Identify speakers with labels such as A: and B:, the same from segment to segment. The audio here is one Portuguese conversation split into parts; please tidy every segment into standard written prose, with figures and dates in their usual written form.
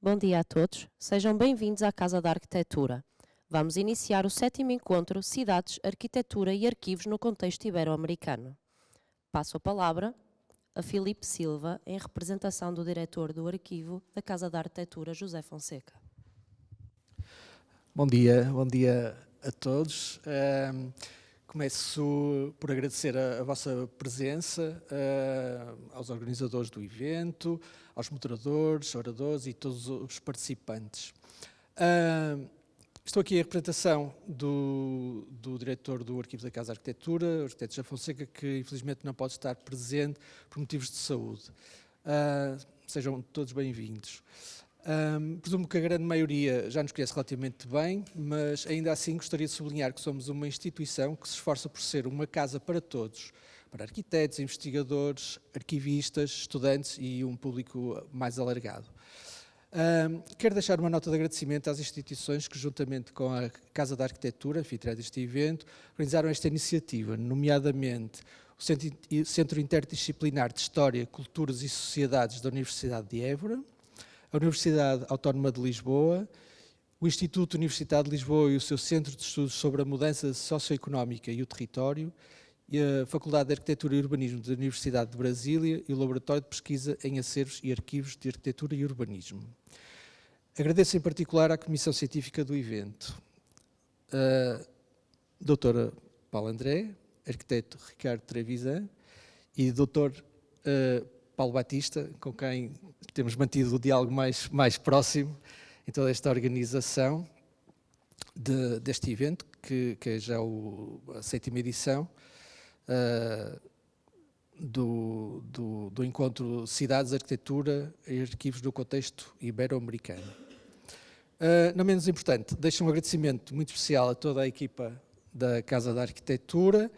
A: Bom dia a todos, sejam bem-vindos à Casa da Arquitetura. Vamos iniciar o 7º encontro Cidades, Arquitetura e Arquivos no Contexto Ibero-Americano. Passo a palavra a Filipe Silva, em representação do diretor do Arquivo da Casa da Arquitetura, José Fonseca.
B: Bom dia a todos. Começo por agradecer a vossa presença, aos organizadores do evento, aos moderadores, oradores e todos os participantes. Estou aqui em representação do diretor do Arquivo da Casa de Arquitetura, o arquiteto José Fonseca, que infelizmente não pode estar presente por motivos de saúde. Sejam todos bem-vindos. Presumo que a grande maioria já nos conhece relativamente bem, mas ainda assim gostaria de sublinhar que somos uma instituição que se esforça por ser uma casa para todos, para arquitetos, investigadores, arquivistas, estudantes e um público mais alargado. Quero deixar uma nota de agradecimento às instituições que, juntamente com a Casa da Arquitetura, anfitriã deste evento, organizaram esta iniciativa, nomeadamente o Centro Interdisciplinar de História, Culturas e Sociedades da Universidade de Évora, a Universidade Autónoma de Lisboa, o Instituto Universitário de Lisboa e o seu Centro de Estudos sobre a Mudança Socioeconómica e o Território, e a Faculdade de Arquitetura e Urbanismo da Universidade de Brasília e o Laboratório de Pesquisa em Acervos e Arquivos de Arquitetura e Urbanismo. Agradeço em particular à Comissão Científica do evento, a doutora Paula André, arquiteto Ricardo Trevisan e doutor Paulo Batista, com quem temos mantido o diálogo mais próximo em toda esta organização deste evento, que é já a 7ª edição do encontro Cidades, Arquitetura e Arquivos do Contexto Ibero-Americano. Não menos importante, deixo um agradecimento muito especial a toda a equipa da Casa da Arquitetura.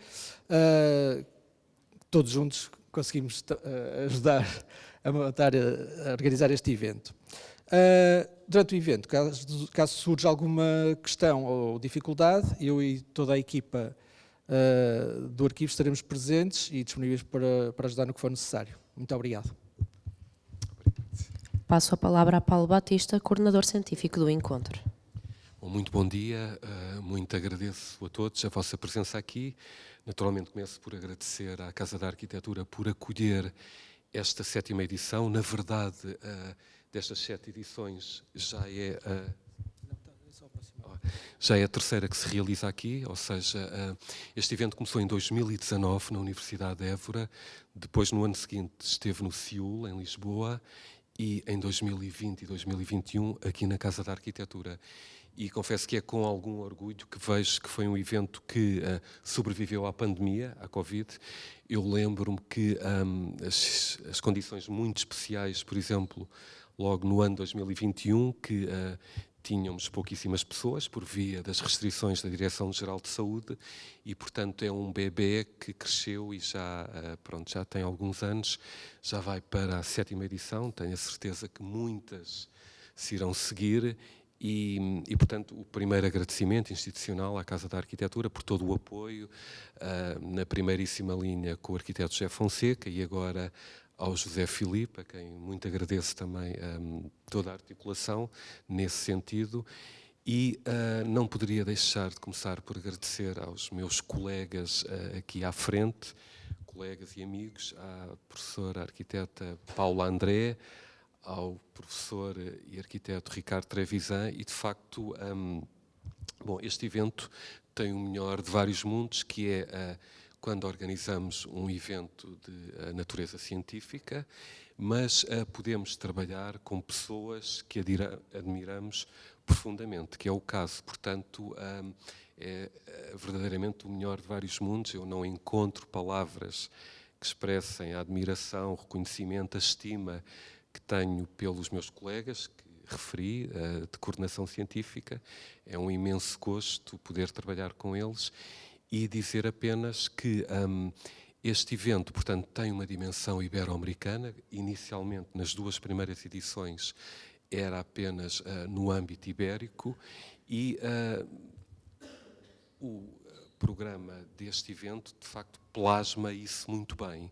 B: Todos juntos conseguimos ajudar a organizar este evento. Durante o evento, caso surja alguma questão ou dificuldade, eu e toda a equipa do arquivo estaremos presentes e disponíveis para ajudar no que for necessário. Muito obrigado.
A: Passo a palavra a Paulo Batista, coordenador científico do encontro.
C: Muito bom dia, muito agradeço a todos a vossa presença aqui. Naturalmente começo por agradecer à Casa da Arquitetura por acolher esta 7ª edição. Na verdade, destas 7 edições já é a terceira que se realiza aqui, ou seja, este evento começou em 2019 na Universidade de Évora, depois no ano seguinte esteve no CIUL, em Lisboa, e em 2020 e 2021 aqui na Casa da Arquitetura. E confesso que é com algum orgulho que vejo que foi um evento que sobreviveu à pandemia, à Covid. Eu lembro-me que as condições muito especiais, por exemplo, logo no ano 2021, que tínhamos pouquíssimas pessoas por via das restrições da Direção-Geral de Saúde e, portanto, é um bebê que cresceu e já tem alguns anos, já vai para a 7ª edição, tenho a certeza que muitas se irão seguir. E, portanto, o primeiro agradecimento institucional à Casa da Arquitetura por todo o apoio, na primeiríssima linha com o arquiteto José Fonseca e agora ao José Filipe, a quem muito agradeço também toda a articulação nesse sentido. E não poderia deixar de começar por agradecer aos meus colegas aqui à frente, colegas e amigos, à professora arquiteta Paula André, ao professor e arquiteto Ricardo Trevisan e, de facto, este evento tem o melhor de vários mundos, que é quando organizamos um evento de natureza científica, mas podemos trabalhar com pessoas que admiramos profundamente, que é o caso. Portanto, é verdadeiramente o melhor de vários mundos. Eu não encontro palavras que expressem a admiração, o reconhecimento, a estima que tenho pelos meus colegas, que referi, de coordenação científica. É um imenso gosto poder trabalhar com eles e dizer apenas que este evento, portanto, tem uma dimensão ibero-americana. Inicialmente, nas 2 primeiras edições, era apenas no âmbito ibérico e o programa deste evento, de facto, plasma isso muito bem.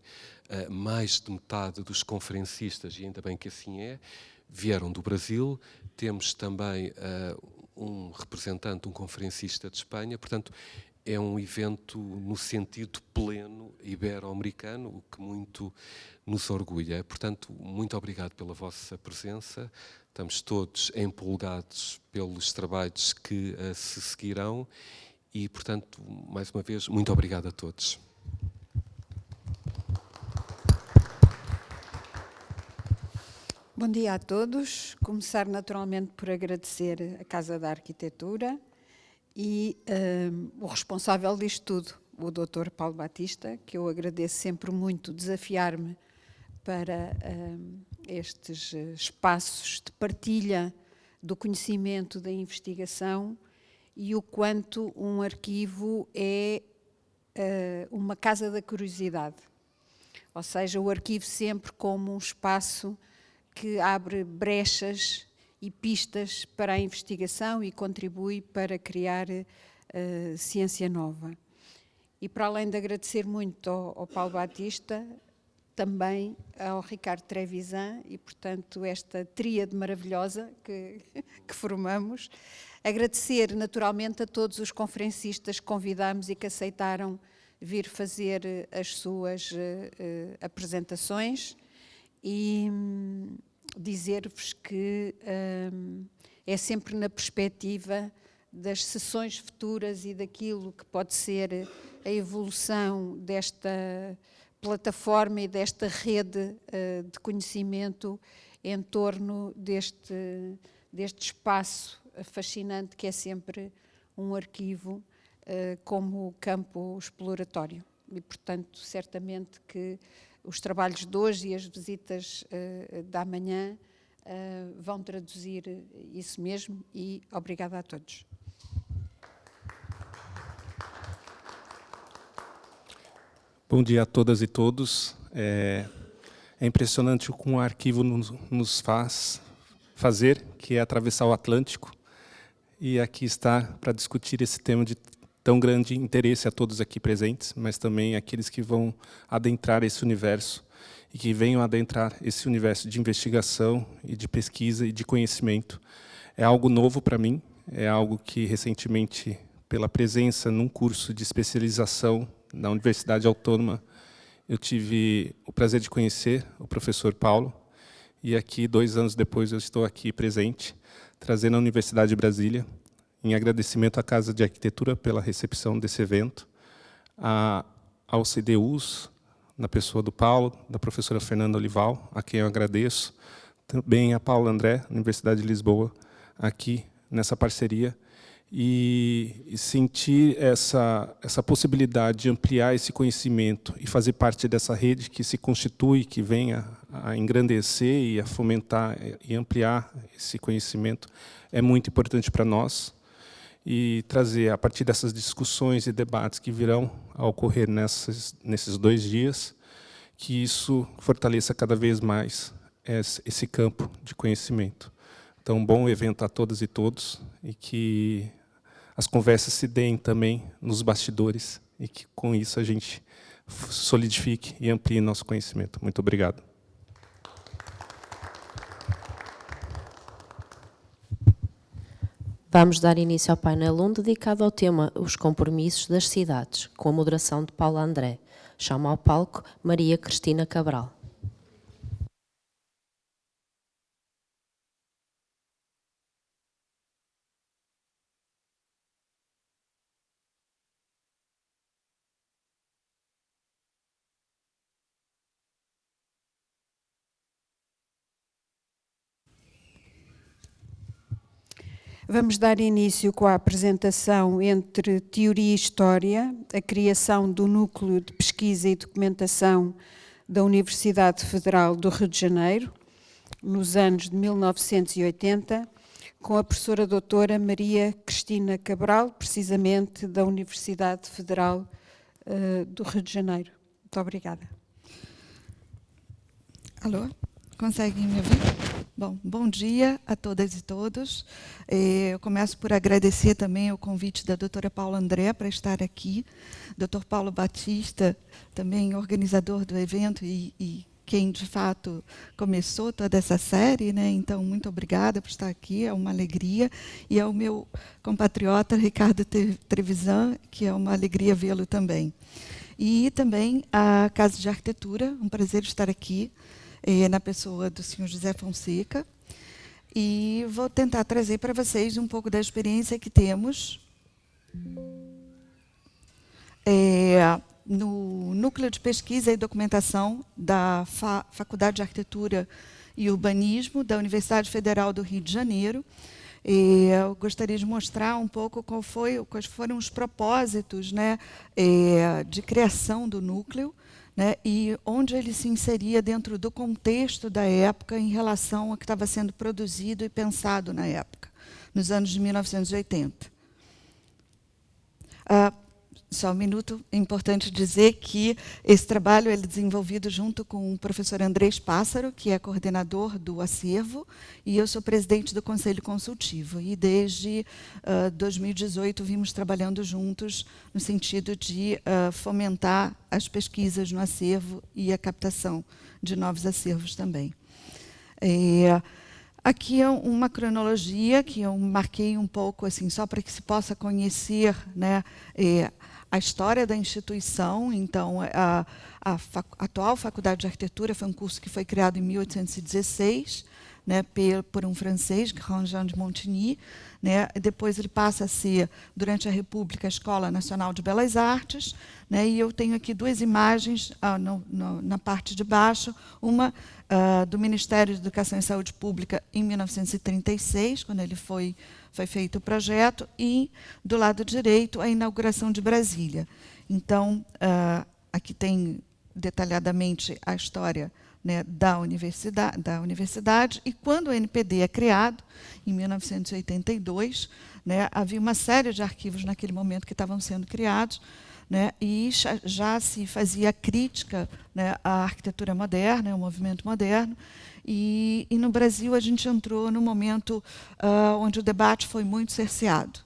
C: Mais de metade dos conferencistas, e ainda bem que assim é, vieram do Brasil, temos também um representante, um conferencista de Espanha, portanto, é um evento no sentido pleno ibero-americano, o que muito nos orgulha. Portanto, muito obrigado pela vossa presença. Estamos todos empolgados pelos trabalhos que se seguirão e, portanto, mais uma vez, muito obrigado a todos.
D: Bom dia a todos. Começar naturalmente por agradecer a Casa da Arquitetura e o responsável disto tudo, o Dr. Paulo Batista, que eu agradeço sempre muito desafiar-me para estes espaços de partilha do conhecimento, da investigação e o quanto um arquivo é uma casa da curiosidade. Ou seja, o arquivo sempre como um espaço que abre brechas e pistas para a investigação e contribui para criar ciência nova. E para além de agradecer muito ao Paulo Batista, também ao Ricardo Trevisan e, portanto, esta tríade maravilhosa que formamos. Agradecer naturalmente a todos os conferencistas que convidamos e que aceitaram vir fazer as suas apresentações e dizer-vos que é sempre na perspectiva das sessões futuras e daquilo que pode ser a evolução desta plataforma e desta rede de conhecimento em torno deste espaço fascinante que é sempre um arquivo como campo exploratório. E, portanto, certamente que os trabalhos de hoje e as visitas da manhã vão traduzir isso mesmo e obrigada a todos.
E: Bom dia a todas e todos. É impressionante o que um arquivo nos faz fazer, que é atravessar o Atlântico. E aqui está para discutir esse tema de tão grande interesse a todos aqui presentes, mas também aqueles que vão adentrar esse universo e que venham adentrar esse universo de investigação e de pesquisa e de conhecimento. É algo novo para mim, é algo que recentemente, pela presença num curso de especialização na Universidade Autônoma, eu tive o prazer de conhecer o professor Paulo, e aqui, 2 anos depois, eu estou aqui presente, trazendo a Universidade de Brasília, em agradecimento à Casa de Arquitetura pela recepção desse evento, ao CDUs, na pessoa do Paulo, da professora Fernanda Olival, a quem eu agradeço, também a Paulo André, Universidade de Lisboa, aqui nessa parceria, e sentir essa possibilidade de ampliar esse conhecimento e fazer parte dessa rede que se constitui, que venha a engrandecer e a fomentar e ampliar esse conhecimento, é muito importante para nós. E trazer, a partir dessas discussões e debates que virão a ocorrer nesses 2 dias, que isso fortaleça cada vez mais esse campo de conhecimento. Então, bom evento a todas e todos, e que as conversas se deem também nos bastidores, e que, com isso, a gente solidifique e amplie nosso conhecimento. Muito obrigado.
A: Vamos dar início ao painel 1, dedicado ao tema Os Compromissos das Cidades, com a moderação de Paulo André. Chamo ao palco Maria Cristina Cabral.
D: Vamos dar início com a apresentação entre Teoria e História, a criação do Núcleo de Pesquisa e Documentação da Universidade Federal do Rio de Janeiro, nos anos de 1980, com a professora doutora Maria Cristina Cabral, precisamente da Universidade Federal do Rio de Janeiro. Muito obrigada.
F: Alô? Conseguem me ouvir? Bom dia a todas e todos. Eu começo por agradecer também o convite da doutora Paula André para estar aqui. Dr. Paulo Batista, também organizador do evento e quem, de fato, começou toda essa série, né? Então, muito obrigada por estar aqui, é uma alegria. E ao meu compatriota, Ricardo Trevisan, que é uma alegria vê-lo também. E também a Casa de Arquitetura, um prazer estar aqui, na pessoa do senhor José Fonseca. E vou tentar trazer para vocês um pouco da experiência que temos no Núcleo de Pesquisa e Documentação da Faculdade de Arquitetura e Urbanismo da Universidade Federal do Rio de Janeiro. Eu gostaria de mostrar um pouco quais foram os propósitos, né, de criação do núcleo, né, e onde ele se inseria dentro do contexto da época em relação ao que estava sendo produzido e pensado na época, nos anos de 1980. Só um minuto, é importante dizer que esse trabalho ele é desenvolvido junto com o professor Andrés Pássaro, que é coordenador do acervo, e eu sou presidente do Conselho Consultivo. E desde 2018 vimos trabalhando juntos no sentido de fomentar as pesquisas no acervo e a captação de novos acervos também. Aqui é uma cronologia que eu marquei um pouco, assim, só para que se possa conhecer, né, a história da instituição. Então, a atual Faculdade de Arquitetura foi um curso que foi criado em 1816, né, por um francês, Grandjean de Montigny, né, depois ele passa a ser, durante a República, a Escola Nacional de Belas Artes, né, e eu tenho aqui duas imagens na parte de baixo, uma do Ministério de Educação e Saúde Pública em 1936, quando ele foi feito o projeto, e do lado direito a inauguração de Brasília. Então, aqui tem detalhadamente a história, né, da universidade, e quando o NPD é criado, em 1982, né, havia uma série de arquivos naquele momento que estavam sendo criados, né, e já se fazia crítica, né, à arquitetura moderna, ao movimento moderno, e no Brasil a gente entrou num momento onde o debate foi muito cerceado,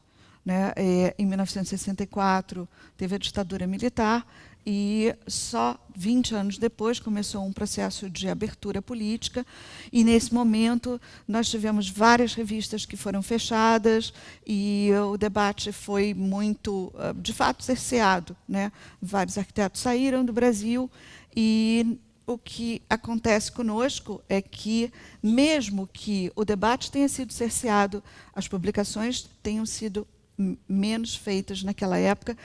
F: né. Em 1964 teve a ditadura militar, e só 20 anos depois começou um processo de abertura política, e nesse momento nós tivemos várias revistas que foram fechadas, e o debate foi muito, de fato, cerceado, né? Vários arquitetos saíram do Brasil, e o que acontece conosco é que, mesmo que o debate tenha sido cerceado, as publicações tenham sido menos feitas naquela época,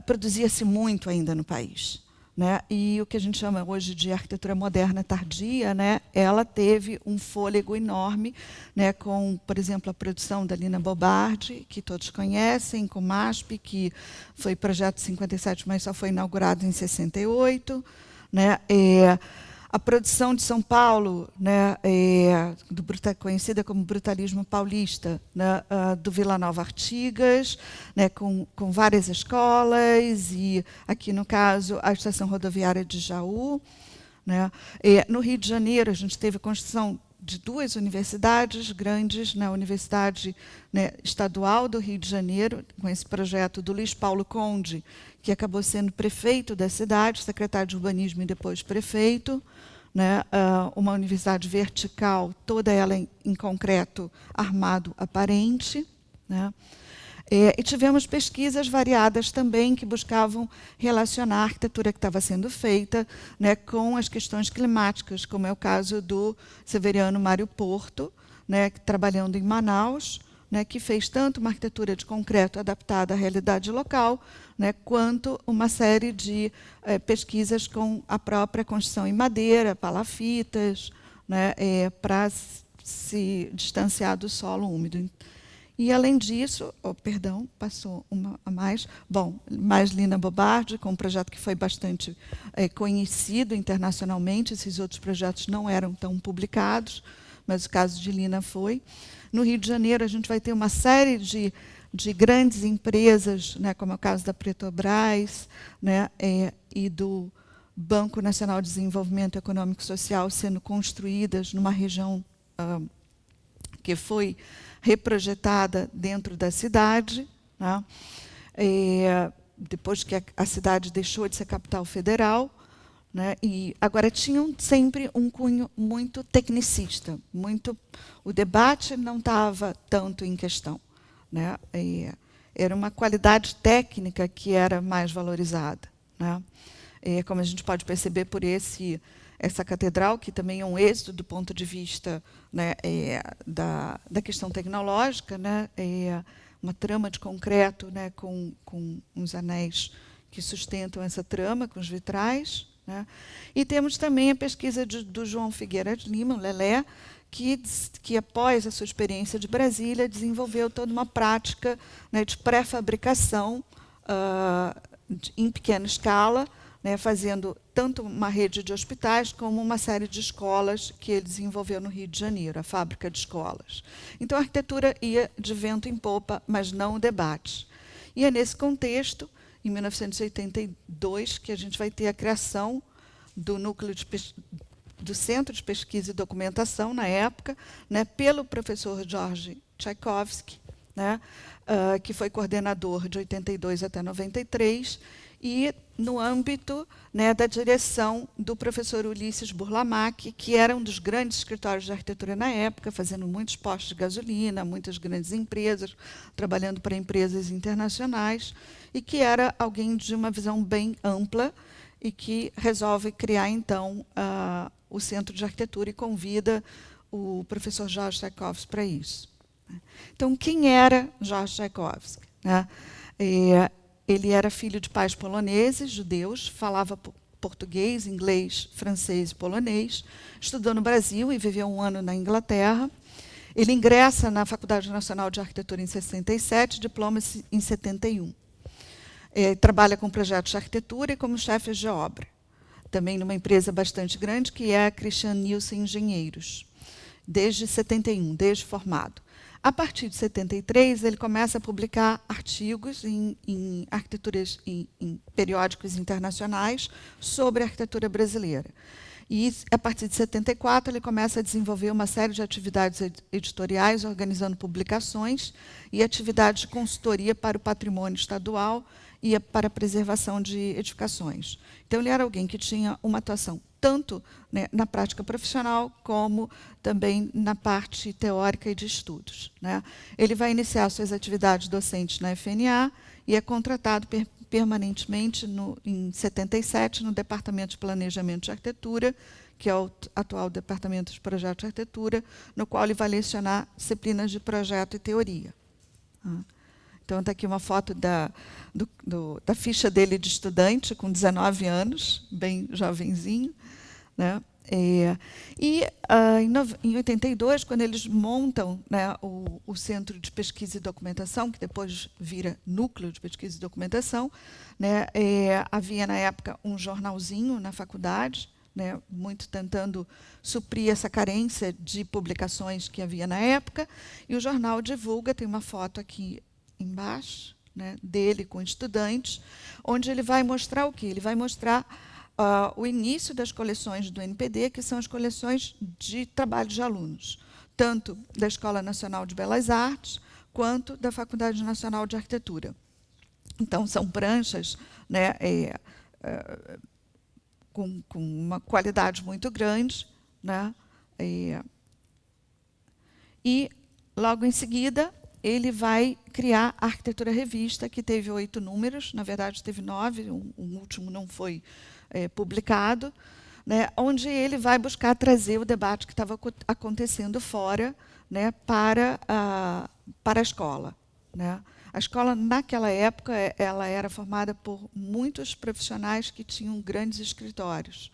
F: produzia-se muito ainda no país, né? E o que a gente chama hoje de arquitetura moderna tardia, né, ela teve um fôlego enorme, né, com, por exemplo, a produção da Lina Bobardi, que todos conhecem, com MASP, que foi projeto de 57, mas só foi inaugurado em 68, né? A produção de São Paulo, né, conhecida como brutalismo paulista, né, do Vila Nova Artigas, né, com várias escolas, e aqui, no caso, a Estação Rodoviária de Jaú, né. No Rio de Janeiro, a gente teve a construção de duas universidades grandes, na Universidade, né, Estadual do Rio de Janeiro, com esse projeto do Luiz Paulo Conde, que acabou sendo prefeito da cidade, secretário de urbanismo e depois prefeito, né, uma universidade vertical, toda ela em concreto armado aparente, né. E tivemos pesquisas variadas também que buscavam relacionar a arquitetura que estava sendo feita, né, com as questões climáticas, como é o caso do Severiano Mário Porto, né, trabalhando em Manaus, né, que fez tanto uma arquitetura de concreto adaptada à realidade local, né, quanto uma série de pesquisas com a própria construção em madeira, palafitas, né, para se distanciar do solo úmido. E, além disso, passou uma a mais, mais Lina Bobardi, com um projeto que foi bastante conhecido internacionalmente. Esses outros projetos não eram tão publicados, mas o caso de Lina foi. No Rio de Janeiro, a gente vai ter uma série de grandes empresas, né, como é o caso da Petrobras, né, e do Banco Nacional de Desenvolvimento Econômico e Social, sendo construídas numa região que foi reprojetada dentro da cidade, né, depois que a cidade deixou de ser capital federal, né? E agora tinham sempre um cunho muito tecnicista, o debate não estava tanto em questão, né? Era uma qualidade técnica que era mais valorizada, né? Como a gente pode perceber por essa catedral, que também é um êxito do ponto de vista, né, da questão tecnológica, né? Uma trama de concreto, né, com uns anéis que sustentam essa trama, com os vitrais, né? E temos também a pesquisa do João Figueira de Lima, o Lelé, que após a sua experiência de Brasília, desenvolveu toda uma prática, né, de pré-fabricação em pequena escala, né, fazendo tanto uma rede de hospitais como uma série de escolas que ele desenvolveu no Rio de Janeiro, a fábrica de escolas. Então, a arquitetura ia de vento em popa, mas não o debate. E é nesse contexto, em 1982, que a gente vai ter a criação do do Centro de Pesquisa e Documentação, na época, né, pelo professor George Tchaikovsky, né, que foi coordenador de 82 até 93, e no âmbito, né, da direção do professor Ulisses Burlamac, que era um dos grandes escritórios de arquitetura na época, fazendo muitos postos de gasolina, muitas grandes empresas, trabalhando para empresas internacionais, e que era alguém de uma visão bem ampla e que resolve criar, então, o Centro de Arquitetura e convida o professor George Tchaikovsky para isso. Então, quem era George Tchaikovsky, né? Ele era filho de pais poloneses, judeus, falava português, inglês, francês e polonês, estudou no Brasil e viveu um ano na Inglaterra. Ele ingressa na Faculdade Nacional de Arquitetura em 67, diploma-se em 71. Trabalha com projetos de arquitetura e como chefe de obra, também numa empresa bastante grande, que é a Christian Nielsen Engenheiros, desde 71, desde formado. A partir de 73, ele começa a publicar artigos em arquiteturas, em periódicos internacionais sobre a arquitetura brasileira. E, a partir de 74, ele começa a desenvolver uma série de atividades editoriais, organizando publicações e atividades de consultoria para o patrimônio estadual e para a preservação de edificações. Então, ele era alguém que tinha uma atuação tanto, né, na prática profissional, como também na parte teórica e de estudos, né? Ele vai iniciar suas atividades docentes na FNA e é contratado permanentemente em 77 no Departamento de Planejamento de Arquitetura, que é o atual Departamento de Projeto de Arquitetura, no qual ele vai lecionar disciplinas de projeto e teoria. Então, está aqui uma foto da ficha dele de estudante, com 19 anos, bem jovenzinho, né? Em 82, quando eles montam, né, o Centro de Pesquisa e Documentação, que depois vira Núcleo de Pesquisa e Documentação, né, havia, na época, um jornalzinho na faculdade, né, muito tentando suprir essa carência de publicações que havia na época, e o jornal divulga, tem uma foto aqui embaixo, né, dele com estudantes, onde ele vai mostrar o quê? Ele vai mostrar o início das coleções do NPD, que são as coleções de trabalho de alunos, tanto da Escola Nacional de Belas Artes, quanto da Faculdade Nacional de Arquitetura. Então, são pranchas, né, com uma qualidade muito grande, né, e, logo em seguida, ele vai criar a Arquitetura Revista, que teve 8 números, na verdade teve 9, o último não foi publicado, né, onde ele vai buscar trazer o debate que estava acontecendo fora, né, para a escola, né. A escola, naquela época, ela era formada por muitos profissionais que tinham grandes escritórios,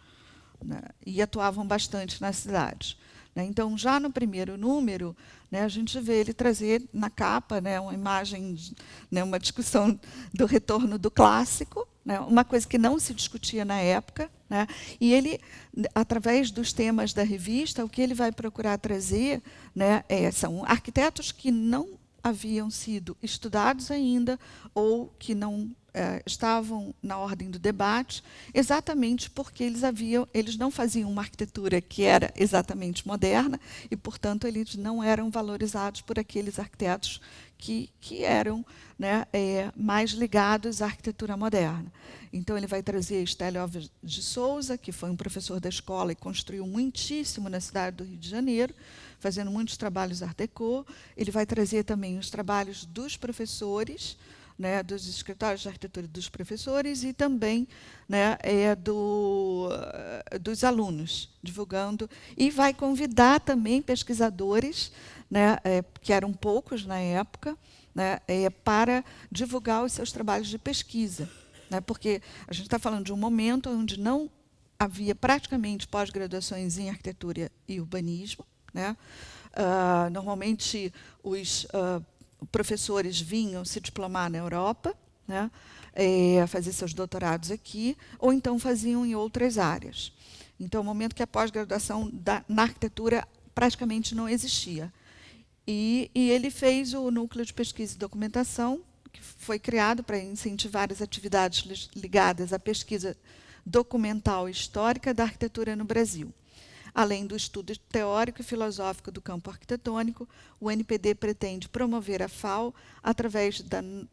F: né, e atuavam bastante na cidade. Então, já no primeiro número, né, a gente vê ele trazer na capa, né, uma imagem, né, uma discussão do retorno do clássico, né, uma coisa que não se discutia na época, né, e ele, através dos temas da revista, o que ele vai procurar trazer, né, são arquitetos que não haviam sido estudados ainda ou que não estavam na ordem do debate, exatamente porque eles não faziam uma arquitetura que era exatamente moderna e, portanto, eles não eram valorizados por aqueles arquitetos que eram, né, mais ligados à arquitetura moderna. Então, ele vai trazer Estélio Alves de Souza, que foi um professor da escola e construiu muitíssimo na cidade do Rio de Janeiro, fazendo muitos trabalhos Art Deco. Ele vai trazer também os trabalhos dos professores, né, dos escritórios de arquitetura dos professores e também, né, dos alunos, divulgando. E vai convidar também pesquisadores, né, que eram poucos na época, né, para divulgar os seus trabalhos de pesquisa. Né, porque a gente está falando de um momento onde não havia praticamente pós-graduações em arquitetura e urbanismo. Né? Normalmente, os professores vinham se diplomar na Europa, né? Fazer seus doutorados aqui, ou então faziam em outras áreas. Então, é um momento que a pós-graduação na arquitetura praticamente não existia. E ele fez o Núcleo de Pesquisa e Documentação, que foi criado para incentivar as atividades ligadas à pesquisa documental e histórica da arquitetura no Brasil. Além do estudo teórico e filosófico do campo arquitetônico, o NPD pretende promover a FAU através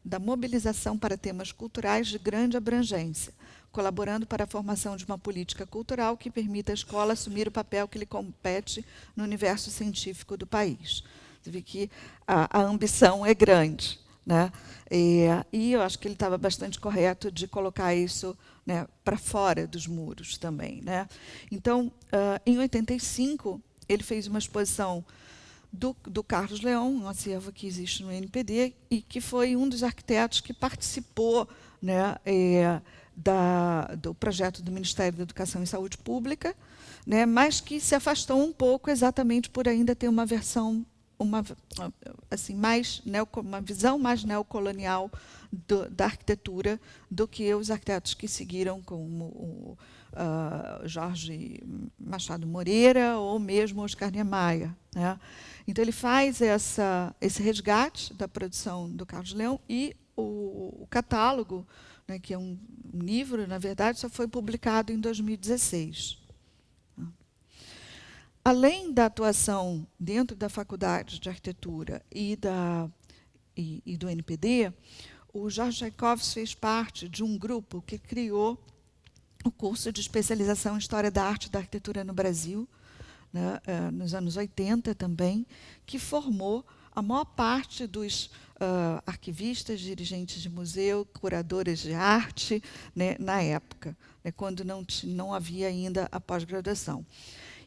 F: da mobilização para temas culturais de grande abrangência, colaborando para a formação de uma política cultural que permita à escola assumir o papel que lhe compete no universo científico do país. Você vê que a ambição é grande. Né? E eu acho que ele estava bastante correto de colocar isso, né, para fora dos muros também. Né? Então, em 85, ele fez uma exposição do Carlos Leão, um acervo que existe no NPD, e que foi um dos arquitetos que participou, né, do projeto do Ministério da Educação e Saúde Pública, né, mas que se afastou um pouco exatamente por ainda ter uma versão uma visão mais neocolonial da arquitetura do que os arquitetos que seguiram, como o Jorge Machado Moreira ou mesmo Oscar Niemeyer. Né? Então, ele faz esse resgate da produção do Carlos Leão e o catálogo, né, que é um livro, na verdade, só foi publicado em 2016. Além da atuação dentro da Faculdade de Arquitetura e do NPD, o Jorge Tchaikovsky fez parte de um grupo que criou o curso de especialização em História da Arte e da Arquitetura no Brasil, né, nos anos 80 também, que formou a maior parte dos arquivistas, dirigentes de museu, curadores de arte, né, na época, né, quando não havia ainda a pós-graduação.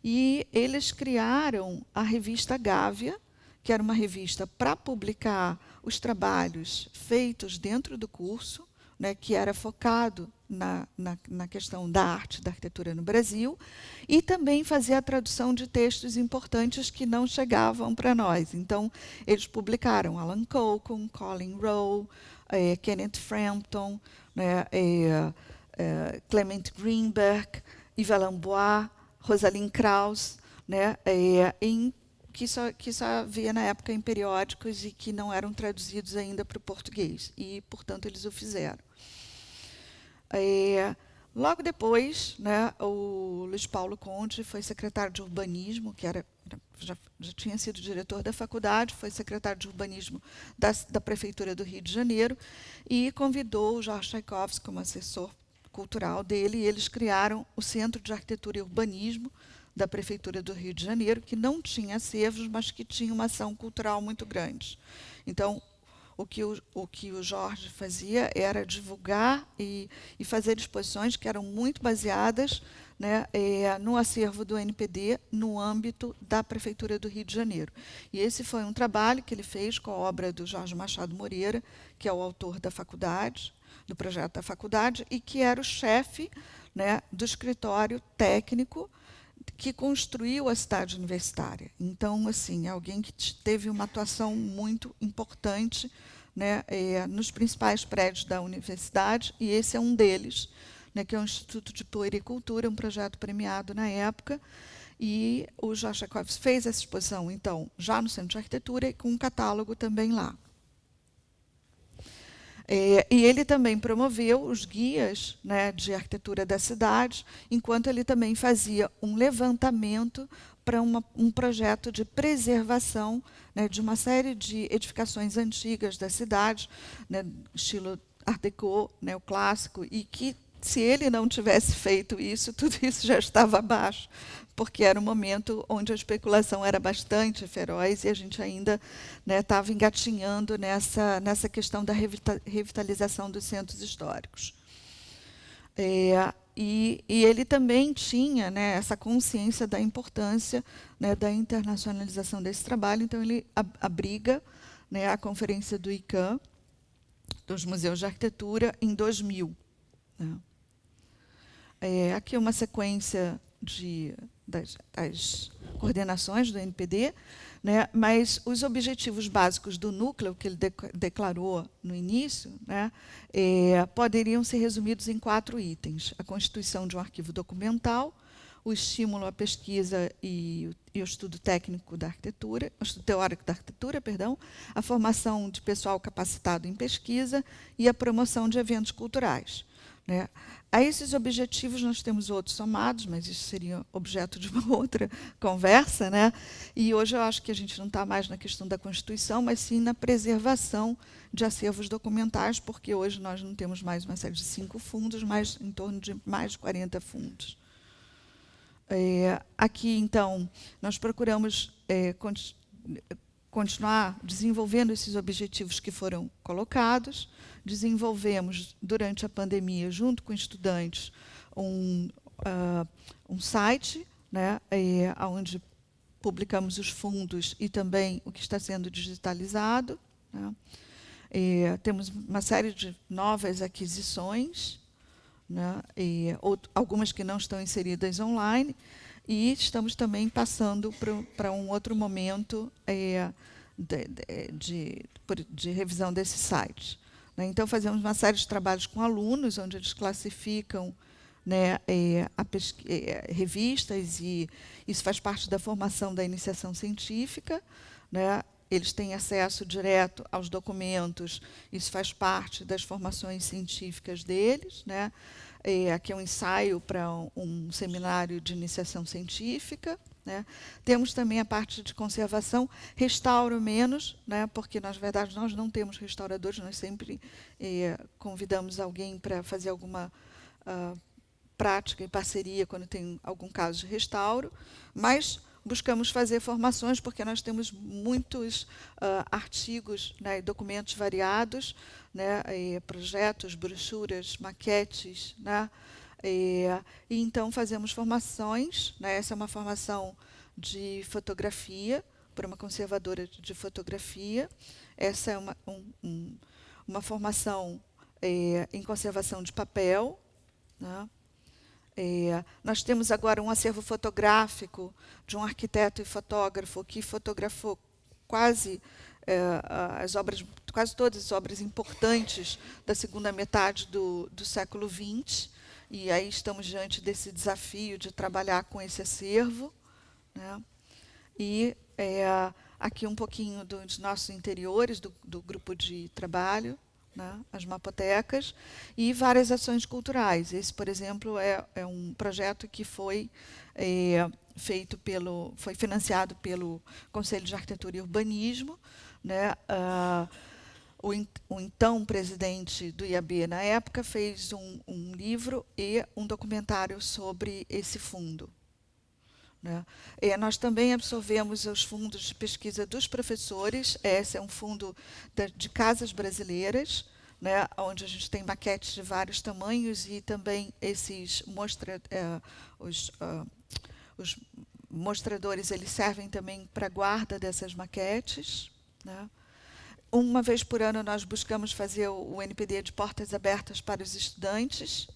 F: E eles criaram a revista Gávea, que era uma revista para publicar os trabalhos feitos dentro do curso, né, que era focado na questão da arte, da arquitetura no Brasil, e também fazia a tradução de textos importantes que não chegavam para nós. Então, eles publicaram Alan Cochrane, Colin Rowe, Kenneth Frampton, né, Clement Greenberg, Yves Lambois, Rosalind Krauss, né, que só havia na época em periódicos e que não eram traduzidos ainda para o português. E, portanto, eles o fizeram. Logo depois, né, o Luiz Paulo Conte foi secretário de urbanismo, que já tinha sido diretor da faculdade, foi secretário de urbanismo da Prefeitura do Rio de Janeiro, e convidou o Jorge Tchaikovsky como assessor cultural dele, e eles criaram o Centro de Arquitetura e Urbanismo da Prefeitura do Rio de Janeiro, que não tinha acervos, mas que tinha uma ação cultural muito grande. Então, o que o Jorge fazia era divulgar e fazer exposições que eram muito baseadas, né, no acervo do NPD, no âmbito da Prefeitura do Rio de Janeiro. E esse foi um trabalho que ele fez com a obra do Jorge Machado Moreira, que é o autor da faculdade, do projeto da faculdade, e que era o chefe, né, do escritório técnico que construiu a cidade universitária. Então, assim, alguém que teve uma atuação muito importante, né, nos principais prédios da universidade, e esse é um deles, né, que é o Instituto de Puericultura, um projeto premiado na época, e o Jorge Tchaikovsky fez essa exposição, então, já no Centro de Arquitetura, e com um catálogo também lá. E ele também promoveu os guias, né, de arquitetura da cidade, enquanto ele também fazia um levantamento para um projeto de preservação, né, de uma série de edificações antigas da cidade, né, estilo Art Deco, neoclássico, e que, se ele não tivesse feito isso, tudo isso já estava abaixo, porque era um momento onde a especulação era bastante feroz e a gente ainda estava engatinhando nessa questão da revitalização dos centros históricos. E ele também tinha, né, essa consciência da importância, né, da internacionalização desse trabalho, então ele abriga, né, a conferência do ICANN, dos Museus de Arquitetura, em 2000. Né. Aqui uma sequência das coordenações do NPD, né, mas os objetivos básicos do núcleo, que ele declarou no início, né, poderiam ser resumidos em 4 itens: a constituição de um arquivo documental, o estímulo à pesquisa e o estudo técnico da arquitetura, o estudo teórico da arquitetura, perdão, a formação de pessoal capacitado em pesquisa e a promoção de eventos culturais. Né. A esses objetivos nós temos outros somados, mas isso seria objeto de uma outra conversa, né? E hoje eu acho que a gente não está mais na questão da Constituição, mas sim na preservação de acervos documentais, porque hoje nós não temos mais uma série de 5 fundos, mas em torno de mais de 40 fundos. Aqui, então, nós procuramos continuar desenvolvendo esses objetivos que foram colocados. Desenvolvemos, durante a pandemia, junto com estudantes, um site, né, onde publicamos os fundos e também o que está sendo digitalizado. Né. Temos uma série de novas aquisições, né, algumas que não estão inseridas online, e estamos também passando para um outro momento de revisão desse site. Então, fazemos uma série de trabalhos com alunos, onde eles classificam, né, revistas, e isso faz parte da formação da iniciação científica. Né, eles têm acesso direto aos documentos, isso faz parte das formações científicas deles. Né. Aqui é um ensaio para um seminário de iniciação científica. Né. Temos também a parte de conservação, restauro menos, né, porque, na verdade, nós não temos restauradores, nós sempre convidamos alguém para fazer alguma prática em parceria quando tem algum caso de restauro, mas buscamos fazer formações, porque nós temos muitos artigos, né, documentos variados, né, projetos, brochuras, maquetes, né, e então fazemos formações. Né, essa é uma formação de fotografia, para uma conservadora de fotografia. Essa é uma formação em conservação de papel. Né. Nós temos agora um acervo fotográfico de um arquiteto e fotógrafo que fotografou quase todas as obras importantes da segunda metade do século XX, e aí estamos diante desse desafio de trabalhar com esse acervo. Né? E aqui um pouquinho dos nossos interiores, do grupo de trabalho, né, as mapotecas, e várias ações culturais. Esse, por exemplo, é um projeto que foi financiado pelo Conselho de Arquitetura e Urbanismo. Né, o então presidente do IAB, na época, fez um livro e um documentário sobre esse fundo. Né. Nós também absorvemos os fundos de pesquisa dos professores. Esse é um fundo de casas brasileiras, né, onde a gente tem maquetes de vários tamanhos, e também esses os mostradores, eles servem também para a guarda dessas maquetes. Né. Uma vez por ano nós buscamos fazer o NPD de portas abertas para os estudantes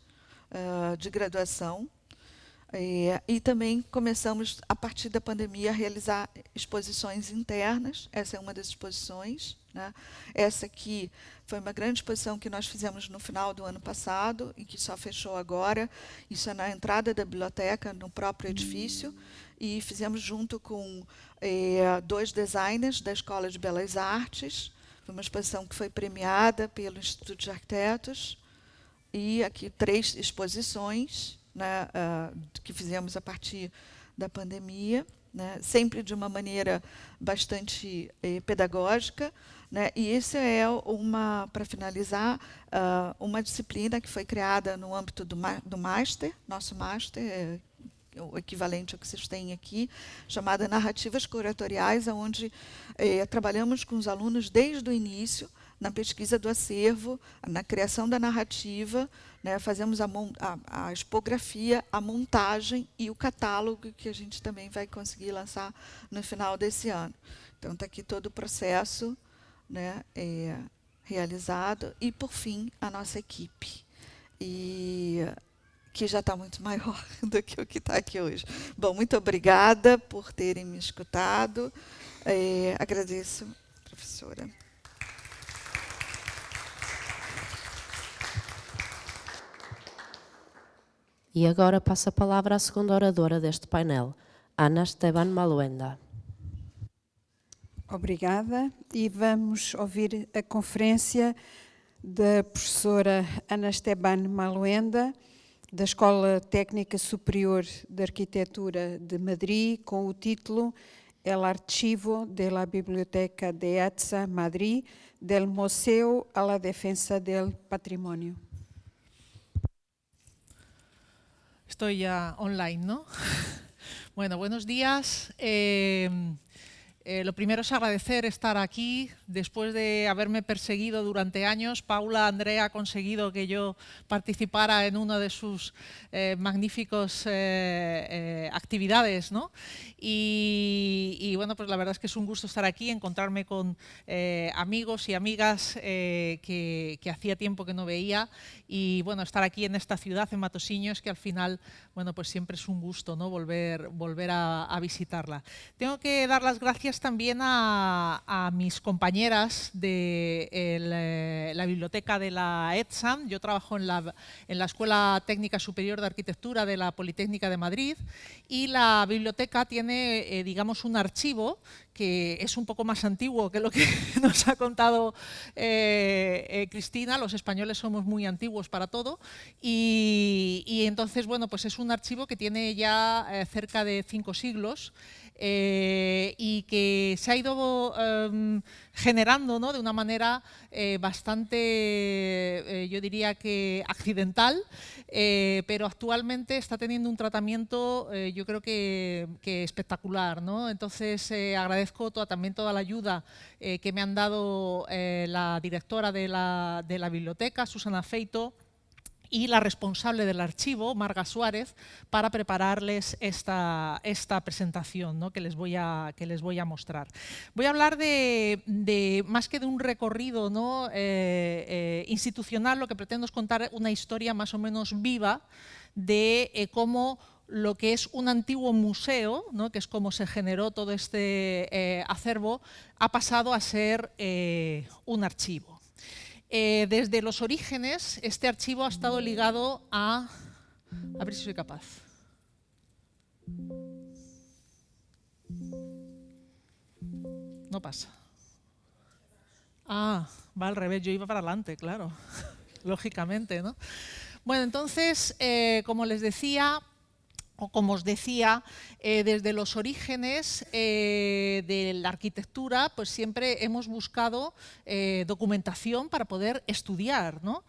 F: de graduação. E também começamos, a partir da pandemia, a realizar exposições internas. Essa é uma das exposições. Né? Essa aqui foi uma grande exposição que nós fizemos no final do ano passado e que só fechou agora. Isso é na entrada da biblioteca, no próprio edifício. E fizemos junto com 2 designers da Escola de Belas Artes. Foi uma exposição que foi premiada pelo Instituto de Arquitetos, e aqui 3 exposições, né, que fizemos a partir da pandemia, né, sempre de uma maneira bastante pedagógica, né, e esse é para finalizar, uma disciplina que foi criada no âmbito do Master, nosso Master, o equivalente ao que vocês têm aqui, chamada Narrativas Curatoriais, onde trabalhamos com os alunos desde o início, na pesquisa do acervo, na criação da narrativa, né, fazemos a expografia, a montagem e o catálogo, que a gente também vai conseguir lançar no final desse ano. Então, está aqui todo o processo, né, realizado, e, por fim, a nossa equipe, que já está muito maior do que o que está aqui hoje. Bom, muito obrigada por terem me escutado. Agradeço, professora.
A: E agora passo a palavra à segunda oradora deste painel, Ana Esteban Maluenda.
D: Obrigada. E vamos ouvir a conferência da professora Ana Esteban Maluenda, da Escola Técnica Superior de Arquitetura de Madrid, com o título El Archivo de la Biblioteca de ETSA Madrid, del Museo a la Defensa del Patrimonio.
G: Estoy ya online, ¿no? Bueno, buenos días. Lo primero es agradecer estar aquí. Después de haberme perseguido durante años, Paula Andrea ha conseguido que yo participara en una de sus magníficas actividades, ¿no? Y bueno, pues la verdad es que es un gusto estar aquí, encontrarme con amigos y amigas que hacía tiempo que no veía, y bueno, estar aquí en esta ciudad, en Matosinhos, que al final, bueno, pues siempre es un gusto, ¿no? volver a visitarla. Tengo que dar las gracias también a mis compañeras de la biblioteca de la ETSAM. Yo trabajo en la Escuela Técnica Superior de Arquitectura de la Politécnica de Madrid, y la biblioteca tiene, digamos, un archivo que es un poco más antiguo que lo que nos ha contado Cristina. Los españoles somos muy antiguos para todo, y entonces, bueno, pues es un archivo que tiene ya cerca de 5 siglos, y que se ha ido generando, ¿no?, de una manera bastante, yo diría que accidental, pero actualmente está teniendo un tratamiento, yo creo que espectacular, ¿no? Entonces agradezco también toda la ayuda que me han dado la directora de la biblioteca, Susana Feito, y la responsable del archivo, Marga Suárez, para prepararles esta presentación, ¿no?, que les voy a mostrar. Voy a hablar de más que de un recorrido, ¿no?, institucional. Lo que pretendo es contar una historia más o menos viva de cómo lo que es un antiguo museo, ¿no?, que es como se generó todo este acervo, ha pasado a ser un archivo. Desde los orígenes, este archivo ha estado ligado a ver si soy capaz. No pasa. Ah, va al revés, yo iba para adelante, claro, lógicamente, ¿no? Bueno, entonces, como les decía, o como os decía, desde los orígenes de la arquitectura, pues siempre hemos buscado documentación para poder estudiar, ¿no?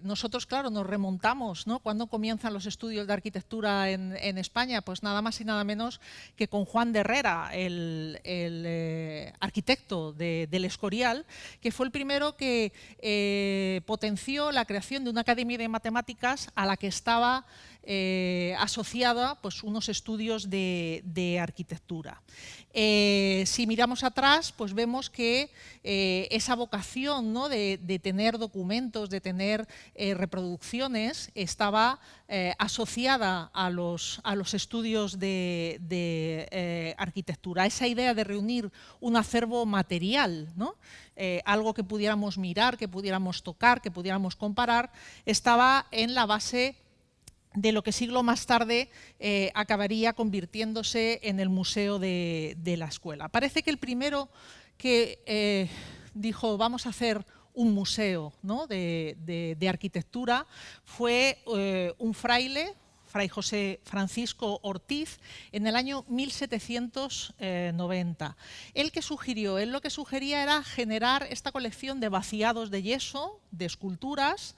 G: Nosotros, claro, nos remontamos, ¿no?, cuando comienzan los estudios de arquitectura en España, pues nada más y nada menos que con Juan de Herrera, el arquitecto del Escorial, que fue el primero que potenció la creación de una academia de matemáticas a la que estaba asociada, pues, unos estudios de arquitectura. Si miramos atrás, pues vemos que esa vocación, ¿no?, de tener documentos, de tener reproducciones, estaba asociada a los estudios de arquitectura. Esa idea de reunir un acervo material, ¿no?, algo que pudiéramos mirar, que pudiéramos tocar, que pudiéramos comparar, estaba en la base de lo que siglo más tarde acabaría convirtiéndose en el museo de la escuela. Parece que el primero que dijo, vamos a hacer un museo, ¿no?, de arquitectura, fue un fraile, Fray José Francisco Ortiz, en el año 1790. Él lo que sugería era generar esta colección de vaciados de yeso, de esculturas,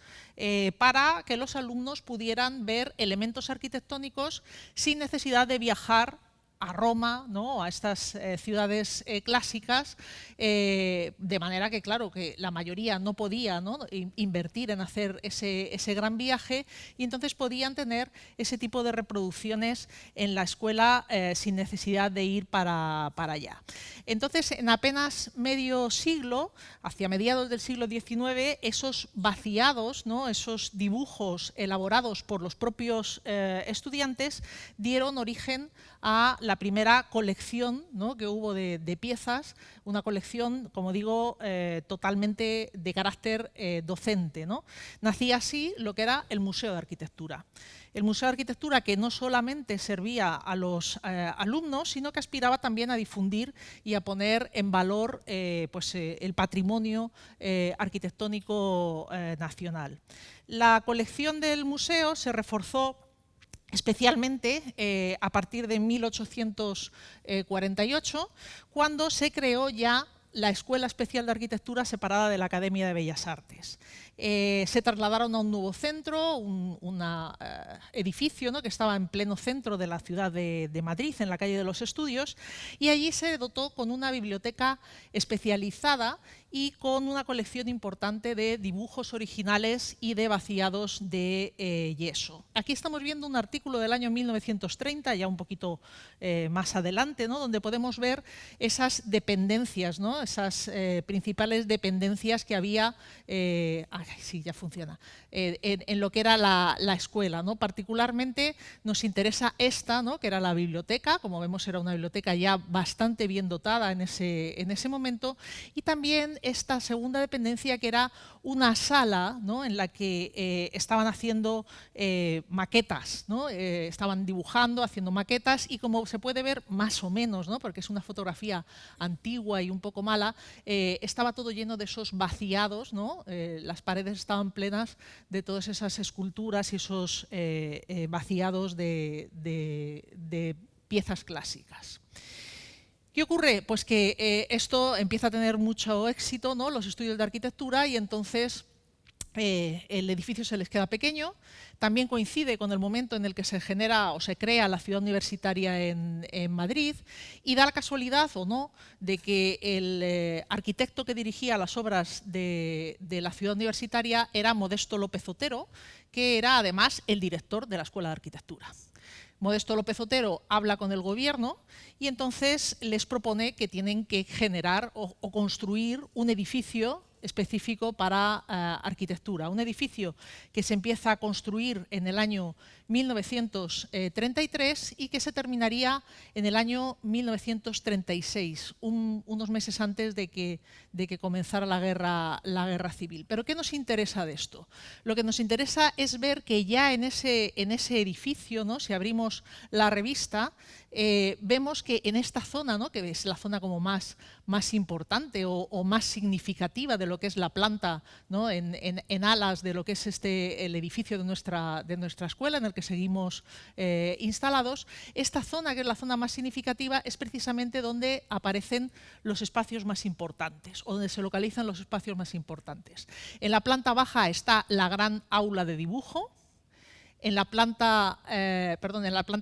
G: para que los alumnos pudieran ver elementos arquitectónicos sin necesidad de viajar a Roma, ¿no?, a estas ciudades clásicas, de manera que, claro, que la mayoría no podía, ¿no?, invertir en hacer ese gran viaje, y entonces podían tener ese tipo de reproducciones en la escuela sin necesidad de ir para allá. Entonces, en apenas medio siglo, hacia mediados del siglo XIX, esos vaciados, ¿no?, esos dibujos elaborados por los propios estudiantes, dieron origen a la primera colección, ¿no?, que hubo de piezas, una colección, como digo, totalmente de carácter docente, ¿no? Nacía así lo que era el Museo de Arquitectura. El Museo de Arquitectura, que no solamente servía a los alumnos, sino que aspiraba también a difundir y a poner en valor el patrimonio arquitectónico nacional. La colección del museo se reforzó especialmente a partir de 1848, cuando se creó ya la Escuela Especial de Arquitectura separada de la Academia de Bellas Artes. Se trasladaron a un nuevo centro, un edificio, ¿no?, que estaba en pleno centro de la ciudad de Madrid, en la calle de los Estudios, y allí se dotó con una biblioteca especializada y con una colección importante de dibujos originales y de vaciados de yeso. Aquí estamos viendo un artículo del año 1930, ya un poquito más adelante, ¿no?, donde podemos ver esas dependencias, ¿no?, esas principales dependencias que había, sí, ya funciona, en lo que era la escuela, ¿no? Particularmente nos interesa esta, ¿no?, que era la biblioteca. Como vemos, era una biblioteca ya bastante bien dotada en ese momento, y también esta segunda dependencia, que era una sala, ¿no?, en la que estaban haciendo maquetas, ¿no?, estaban dibujando, haciendo maquetas, y como se puede ver más o menos, ¿no?, porque es una fotografía antigua y un poco mala, estaba todo lleno de esos vaciados, ¿no? Las paredes estaban plenas de todas esas esculturas y esos vaciados de piezas clásicas. ¿Qué ocurre? Pues que esto empieza a tener mucho éxito, ¿no?, los estudios de arquitectura, y entonces el edificio se les queda pequeño. También coincide con el momento en el que se genera o se crea la ciudad universitaria en Madrid, y da la casualidad, o no, de que el arquitecto que dirigía las obras de la ciudad universitaria era Modesto López Otero, que era además el director de la Escuela de Arquitectura. Modesto López Otero habla con el gobierno y entonces les propone que tienen que generar o construir un edificio específico para arquitectura. Un edificio que se empieza a construir en el año 1933 y que se terminaría en el año 1936, unos meses antes de que comenzara la guerra civil. ¿Pero qué nos interesa de esto? Lo que nos interesa es ver que ya en ese edificio, ¿no?, si abrimos la revista, vemos que en esta zona, ¿no?, que es la zona como más importante o más significativa de lo que es la planta, ¿no?, en alas de lo que es el edificio de nuestra escuela, en el que seguimos instalados, esta zona, que es la zona más significativa, es precisamente donde aparecen los espacios más importantes, o donde se localizan los espacios más importantes. En la planta baja está la gran aula de dibujo. En la planta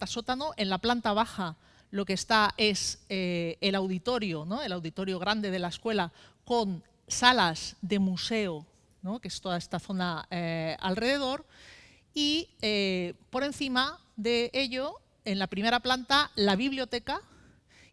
G: sótano, en la planta baja, lo que está es el auditorio, ¿no?, el auditorio grande de la escuela, con salas de museo, ¿no?, que es toda esta zona alrededor, y por encima de ello, en la primera planta, la biblioteca,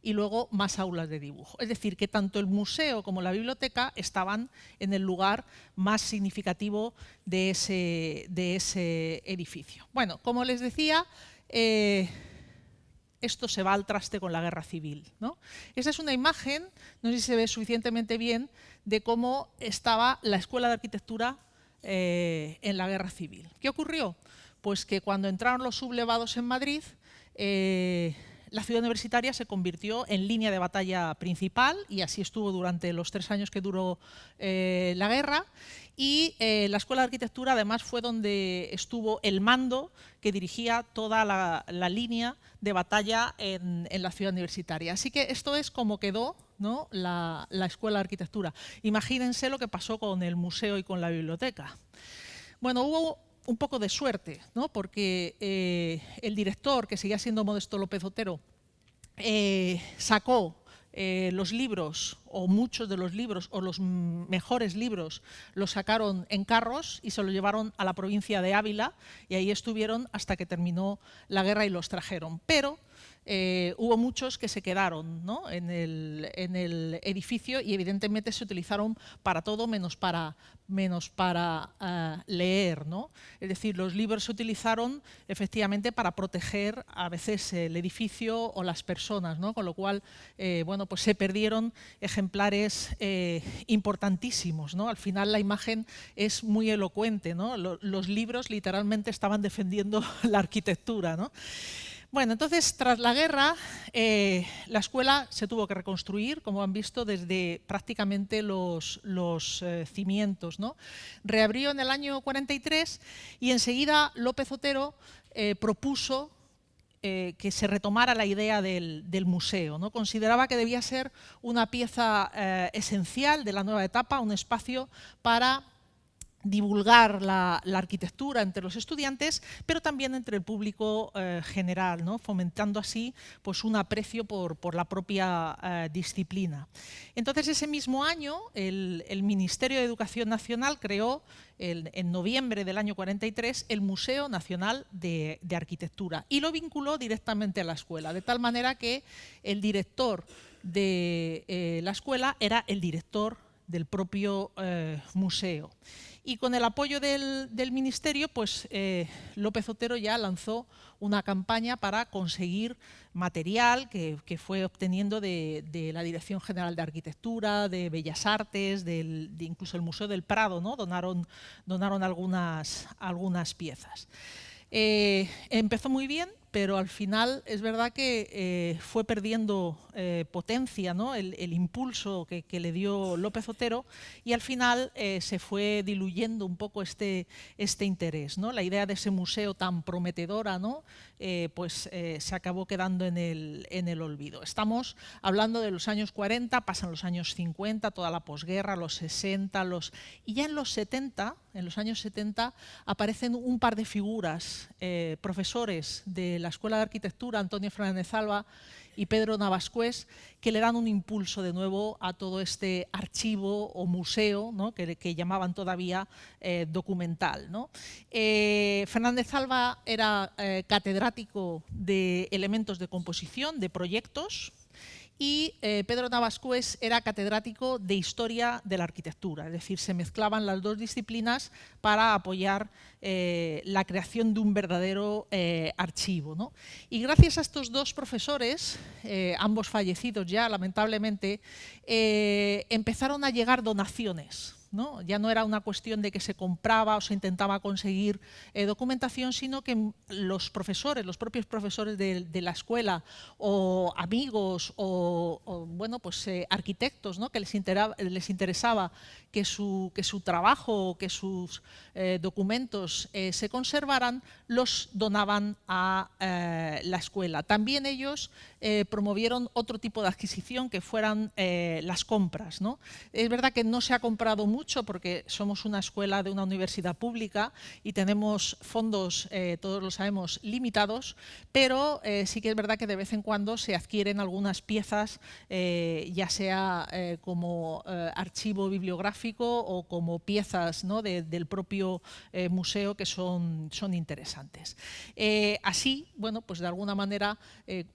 G: y luego más aulas de dibujo. Es decir, que tanto el museo como la biblioteca estaban en el lugar más significativo de ese edificio. Bueno, como les decía, esto se va al traste con la guerra civil, ¿no? Esa es una imagen, no sé si se ve suficientemente bien, de cómo estaba la Escuela de Arquitectura en la guerra civil. ¿Qué ocurrió? Pues que cuando entraron los sublevados en Madrid, la ciudad universitaria se convirtió en línea de batalla principal y así estuvo durante los 3 años que duró la guerra. Y la Escuela de Arquitectura además fue donde estuvo el mando que dirigía toda la línea de batalla en la ciudad universitaria. Así que esto es como quedó, ¿no?, la Escuela de Arquitectura. Imagínense lo que pasó con el museo y con la biblioteca. Bueno, hubo un poco de suerte, ¿no?, porque el director, que seguía siendo Modesto López Otero, sacó los libros, o muchos de los libros, o los mejores libros, los sacaron en carros y se los llevaron a la provincia de Ávila, y ahí estuvieron hasta que terminó la guerra y los trajeron. Pero hubo muchos que se quedaron, ¿no?, en el edificio, y evidentemente se utilizaron para todo menos para leer, ¿no? Es decir, los libros se utilizaron efectivamente para proteger a veces el edificio o las personas, ¿no? Con lo cual, bueno, pues se perdieron ejemplares importantísimos, ¿no? Al final la imagen es muy elocuente, ¿no? Los libros literalmente estaban defendiendo la arquitectura, ¿no? Bueno, entonces, tras la guerra, la escuela se tuvo que reconstruir, como han visto, desde prácticamente los cimientos, ¿no? Reabrió en el año 43 y enseguida López Otero propuso que se retomara la idea del museo, ¿no? Consideraba que debía ser una pieza esencial de la nueva etapa, un espacio para divulgar la arquitectura entre los estudiantes, pero también entre el público general, ¿no?, fomentando así pues, un aprecio por la propia disciplina. Entonces, ese mismo año, el Ministerio de Educación Nacional creó, en noviembre del año 43, el Museo Nacional de Arquitectura y lo vinculó directamente a la escuela, de tal manera que el director de la escuela era el director del propio museo. Y con el apoyo del Ministerio, pues López Otero ya lanzó una campaña para conseguir material que fue obteniendo de la Dirección General de Arquitectura, de Bellas Artes, de incluso el Museo del Prado, ¿no? Donaron algunas piezas. Empezó muy bien, pero al final es verdad que fue perdiendo potencia, ¿no?, el impulso que le dio López Otero, y al final se fue diluyendo un poco este interés, ¿no? La idea de ese museo tan prometedora, ¿no?, pues se acabó quedando en el olvido. Estamos hablando de los años 40, pasan los años 50, toda la posguerra, los 60, y ya en los 70, en los años 70, aparecen un par de figuras, profesores de la Escuela de Arquitectura, Antonio Fernández Alba y Pedro Navascués, que le dan un impulso de nuevo a todo este archivo o museo, ¿no?, que llamaban todavía documental, ¿no? Fernández Alba era catedrático de elementos de composición, de proyectos, y Pedro Navascués era catedrático de Historia de la Arquitectura, es decir, se mezclaban las dos disciplinas para apoyar la creación de un verdadero archivo, ¿no? Y gracias a estos dos profesores, ambos fallecidos ya lamentablemente, empezaron a llegar donaciones, ¿no? Ya no era una cuestión de que se compraba o se intentaba conseguir documentación, sino que los profesores, los propios profesores de la escuela, o amigos, o bueno, pues arquitectos, ¿no?, que les interesaba que su trabajo, que sus documentos se conservaran, los donaban a la escuela. También ellos promovieron otro tipo de adquisición, que fueran las compras, ¿no? Es verdad que no se ha comprado mucho porque somos una escuela de una universidad pública y tenemos fondos, todos lo sabemos, limitados, pero sí que es verdad que de vez en cuando se adquieren algunas piezas, ya sea como archivo bibliográfico o como piezas, ¿no?, del propio museo, que son interesantes. Así, bueno, pues de alguna manera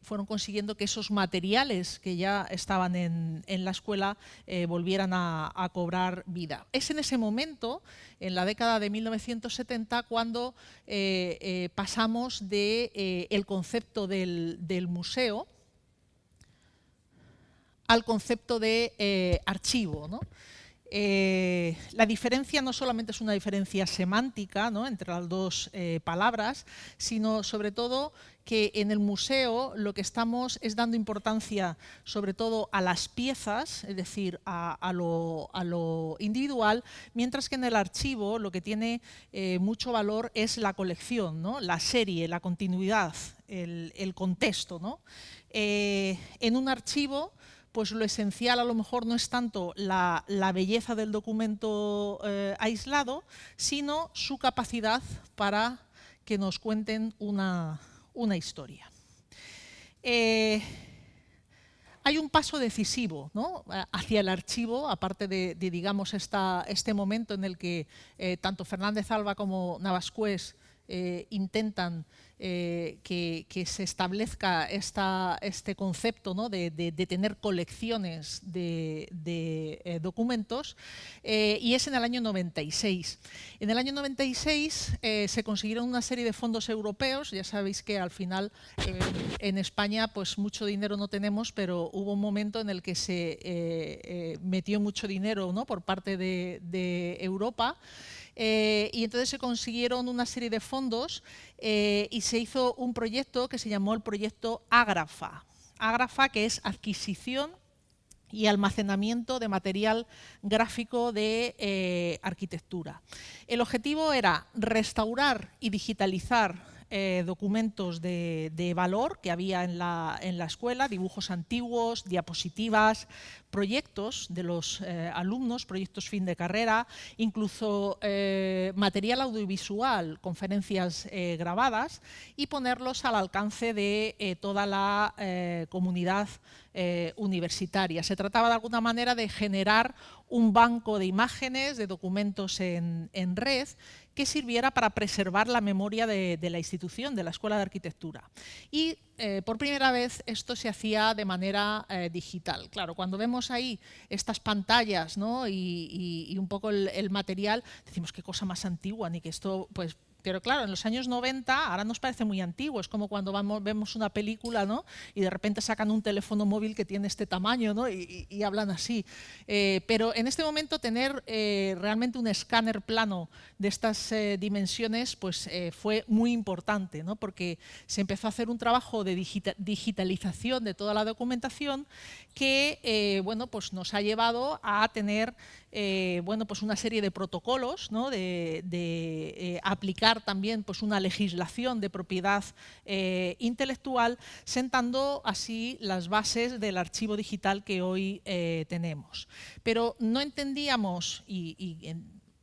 G: fueron consiguiendo que esos materiales que ya estaban en la escuela volvieran a cobrar vida. Es en ese momento, en la década de 1970, cuando pasamos del concepto del museo al concepto de archivo, ¿no? La diferencia no solamente es una diferencia semántica, ¿no?, entre las dos palabras, sino sobre todo que en el museo lo que estamos es dando importancia sobre todo a las piezas, es decir, a lo individual, mientras que en el archivo lo que tiene mucho valor es la colección, ¿no?, la serie, la continuidad, el contexto, ¿no? En un archivo, pues lo esencial a lo mejor no es tanto la belleza del documento aislado, sino su capacidad para que nos cuenten una historia. Hay un paso decisivo, ¿no?, hacia el archivo, aparte de digamos, este momento en el que tanto Fernández Alba como Navascués intentan que se establezca este concepto, ¿no?, de tener colecciones de documentos, y es en el año 96. En el año 96 se consiguieron una serie de fondos europeos. Ya sabéis que al final en España pues mucho dinero no tenemos, pero hubo un momento en el que se metió mucho dinero, ¿no?, por parte de Europa. Y entonces se consiguieron una serie de fondos y se hizo un proyecto que se llamó el proyecto Ágrafa. Ágrafa, que es adquisición y almacenamiento de material gráfico de arquitectura. El objetivo era restaurar y digitalizar documentos de valor que había en la escuela, dibujos antiguos, diapositivas, proyectos de los alumnos, proyectos fin de carrera, incluso material audiovisual, conferencias grabadas, y ponerlos al alcance de toda la comunidad universitaria. Se trataba de alguna manera de generar un banco de imágenes, de documentos en red, que sirviera para preservar la memoria de la institución, de la Escuela de Arquitectura. Y por primera vez esto se hacía de manera digital. Claro, cuando vemos ahí estas pantallas, ¿no?, y un poco el material, decimos qué cosa más antigua, ni que esto, pues. Pero claro, en los años 90 ahora nos parece muy antiguo, es como cuando vemos una película, ¿no?, y de repente sacan un teléfono móvil que tiene este tamaño, ¿no?, y hablan así. Pero en este momento tener realmente un escáner plano de estas dimensiones pues, fue muy importante, ¿no?, porque se empezó a hacer un trabajo de digitalización de toda la documentación que bueno, pues nos ha llevado a tener bueno, pues una serie de protocolos, ¿no?, de aplicar también pues una legislación de propiedad intelectual, sentando así las bases del archivo digital que hoy tenemos. Pero no entendíamos, y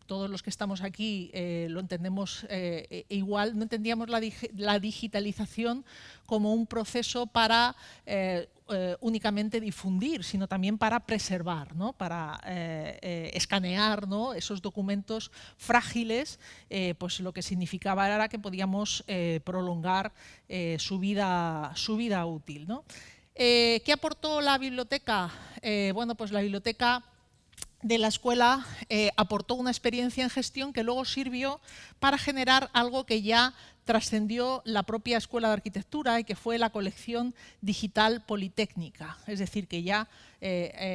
G: todos los que estamos aquí lo entendemos igual, no entendíamos la digitalización como un proceso para únicamente difundir, sino también para preservar, ¿no?, para escanear, ¿no?, esos documentos frágiles, pues lo que significaba era que podíamos prolongar su vida útil, ¿no? ¿Qué aportó la biblioteca? Bueno, pues la biblioteca de la escuela aportó una experiencia en gestión que luego sirvió para generar algo que ya trascendió la propia Escuela de Arquitectura y que fue la colección digital politécnica. Es decir, que ya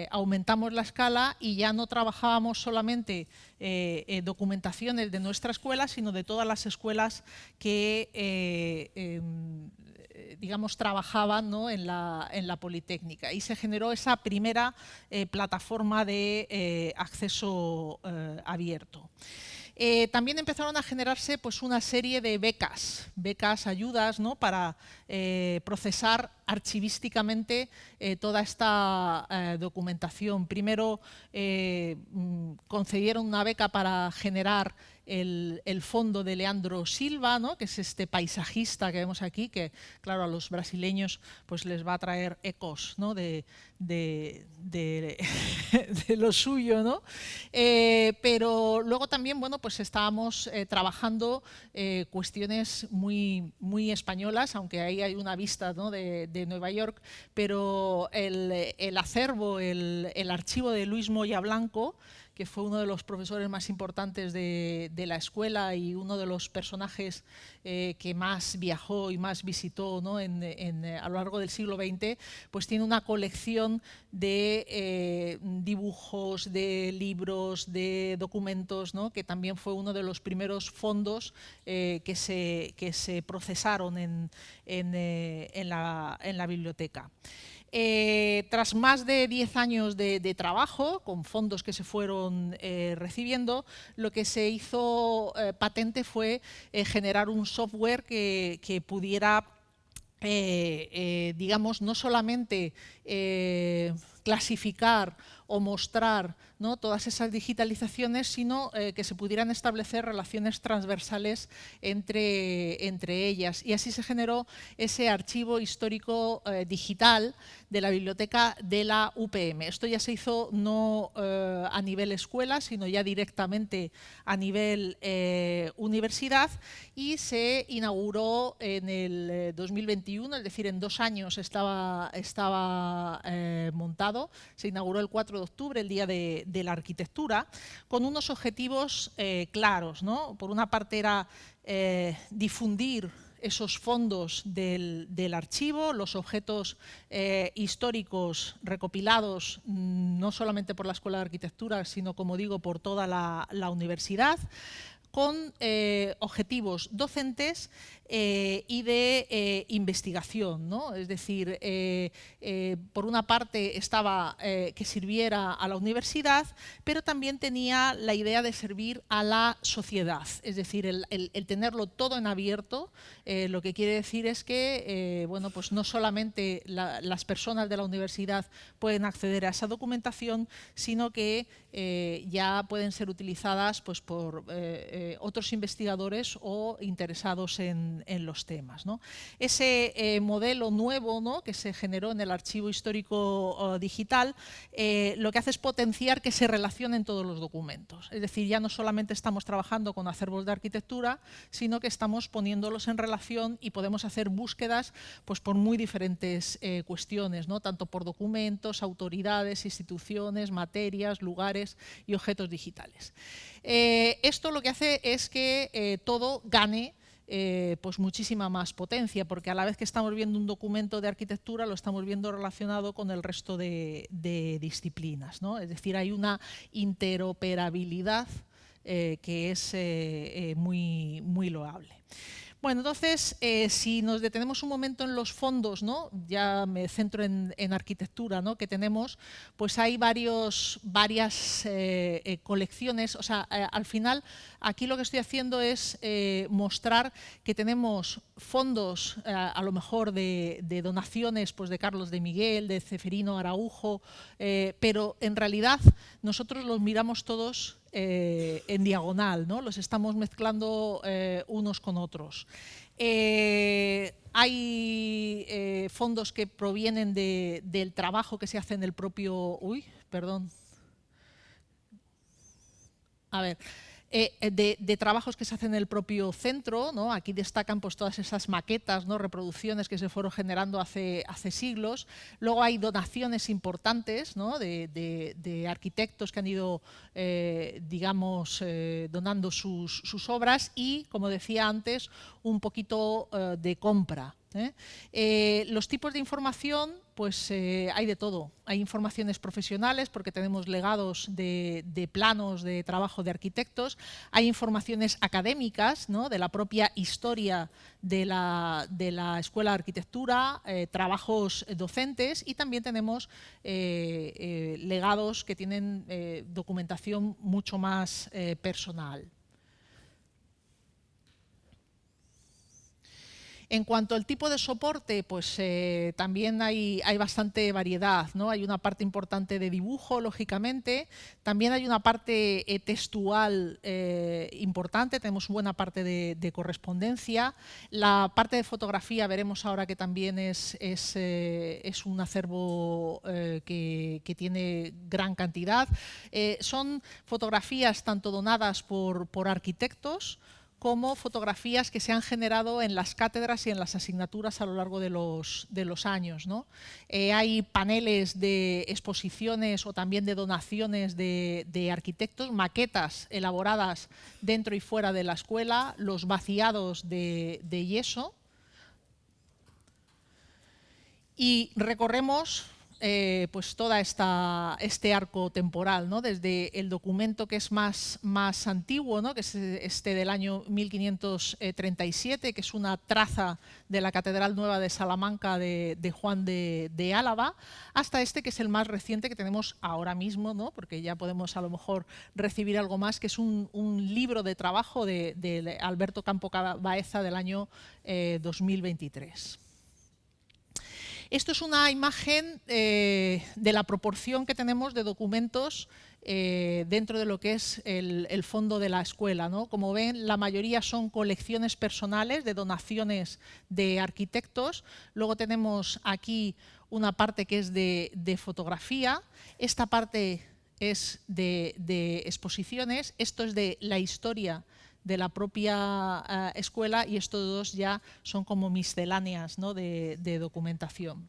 G: aumentamos la escala y ya no trabajábamos solamente documentaciones de nuestra escuela, sino de todas las escuelas que digamos, trabajaban, ¿no?, en la Politécnica, y se generó esa primera plataforma de acceso abierto. También empezaron a generarse pues, una serie de becas, ayudas, ¿no?, para procesar archivísticamente toda esta documentación. Primero concedieron una beca para generar el fondo de Leandro Silva, ¿no?, que es este paisajista que vemos aquí, que claro, a los brasileños pues, les va a traer ecos, ¿no?, de lo suyo, ¿no? Pero luego también, bueno, pues estábamos trabajando cuestiones muy españolas, aunque ahí hay una vista, ¿no?, de Nueva York, pero el acervo, el archivo de Luis Moya Blanco, que que fue uno de los profesores más importantes de la escuela y uno de los personajes que más viajó y más visitó, ¿no? a lo largo del siglo XX, pues tiene una colección de dibujos, de libros, de documentos, ¿no? Que también fue uno de los primeros fondos que se procesaron en la biblioteca. Tras más de 10 años de trabajo, con fondos que se fueron recibiendo, lo que se hizo patente fue generar un software que pudiera, digamos, no solamente clasificar o mostrar, ¿no? todas esas digitalizaciones, sino que se pudieran establecer relaciones transversales entre ellas. Y así se generó ese archivo histórico digital de la biblioteca de la UPM. Esto ya se hizo no a nivel escuela, sino ya directamente a nivel universidad, y se inauguró en el 2021, es decir, en 2 años estaba montado. Se inauguró el 4 de octubre, el Día de la Arquitectura, con unos objetivos claros, ¿no? Por una parte era difundir esos fondos del archivo, los objetos históricos recopilados no solamente por la Escuela de Arquitectura, sino, como digo, por toda la universidad, con objetivos docentes y de investigación, ¿no? Es decir, por una parte estaba que sirviera a la universidad, pero también tenía la idea de servir a la sociedad. Es decir, el tenerlo todo en abierto, lo que quiere decir es que bueno, pues no solamente las personas de la universidad pueden acceder a esa documentación, sino que ya pueden ser utilizadas pues, por otros investigadores o interesados en los temas, ¿no? Ese modelo nuevo, ¿no? que se generó en el archivo histórico digital, lo que hace es potenciar que se relacionen todos los documentos. Es decir, ya no solamente estamos trabajando con acervos de arquitectura, sino que estamos poniéndolos en relación y podemos hacer búsquedas pues, por muy diferentes cuestiones, ¿no? Tanto por documentos, autoridades, instituciones, materias, lugares y objetos digitales. Esto lo que hace es que todo gane pues muchísima más potencia, porque a la vez que estamos viendo un documento de arquitectura, lo estamos viendo relacionado con el resto de disciplinas, ¿no? Es decir, hay una interoperabilidad que es muy, muy loable. Bueno, entonces, si nos detenemos un momento en los fondos, ¿no? Ya me centro en arquitectura, ¿no? que tenemos, pues hay varias colecciones. O sea, al final, aquí lo que estoy haciendo es mostrar que tenemos fondos, a lo mejor de donaciones pues, de Carlos de Miguel, de Ceferino Araujo, pero en realidad nosotros los miramos todos en diagonal, ¿no? Los estamos mezclando unos con otros. Hay fondos que provienen del trabajo que se hace en el propio... Uy, perdón. A ver... de trabajos que se hacen en el propio centro, ¿no? Aquí destacan pues, todas esas maquetas, ¿no? reproducciones que se fueron generando hace siglos. Luego hay donaciones importantes, ¿no? de arquitectos que han ido, digamos, donando sus obras y, como decía antes, un poquito de compra. Los tipos de información, pues hay de todo. Hay informaciones profesionales porque tenemos legados de planos de trabajo de arquitectos. Hay informaciones académicas, ¿no? de la propia historia de la Escuela de Arquitectura, trabajos docentes, y también tenemos legados que tienen documentación mucho más personal. En cuanto al tipo de soporte, pues también hay bastante variedad, ¿no? Hay una parte importante de dibujo, lógicamente. También hay una parte textual importante. Tenemos buena parte de correspondencia. La parte de fotografía, veremos ahora que también es un acervo que tiene gran cantidad. Son fotografías tanto donadas por arquitectos como fotografías que se han generado en las cátedras y en las asignaturas a lo largo de los años, ¿no? Hay paneles de exposiciones o también de donaciones de arquitectos, maquetas elaboradas dentro y fuera de la escuela, los vaciados de yeso. Y recorremos pues todo este arco temporal, ¿no? Desde el documento que es más antiguo, ¿no? Que es este del año 1537, que es una traza de la Catedral Nueva de Salamanca de Juan de Álava, hasta este que es el más reciente que tenemos ahora mismo, ¿no? Porque ya podemos a lo mejor recibir algo más, que es un libro de trabajo de Alberto Campo Baeza del año 2023. Esto es una imagen de la proporción que tenemos de documentos dentro de lo que es el fondo de la escuela, ¿no? Como ven, la mayoría son colecciones personales de donaciones de arquitectos. Luego tenemos aquí una parte que es de fotografía. Esta parte es de exposiciones. Esto es de la historia de la propia escuela, y estos dos ya son como misceláneas, ¿no? de documentación.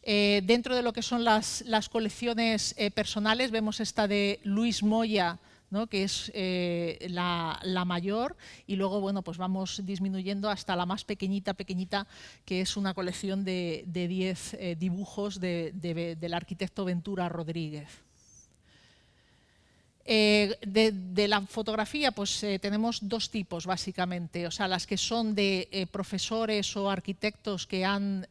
G: Dentro de lo que son las colecciones personales, vemos esta de Luis Moya, ¿no? Que es la mayor, y luego bueno, pues vamos disminuyendo hasta la más pequeñita, que es una colección de 10 dibujos del arquitecto Ventura Rodríguez. De la fotografía, pues tenemos dos tipos básicamente, o sea, las que son de profesores o arquitectos que han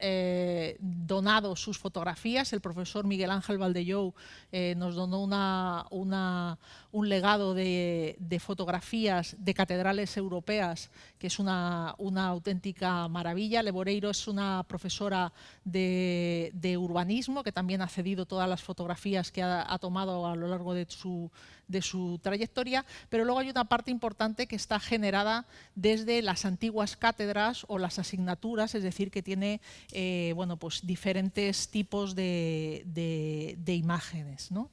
G: donado sus fotografías. El profesor Miguel Ángel Valdellou nos donó un legado de fotografías de catedrales europeas, que es una auténtica maravilla. Leboreiro es una profesora de urbanismo que también ha cedido todas las fotografías que ha tomado a lo largo de su trayectoria, pero luego hay una parte importante que está generada desde las antiguas cátedras o las asignaturas, es decir, que tiene bueno, pues diferentes tipos de imágenes, ¿no?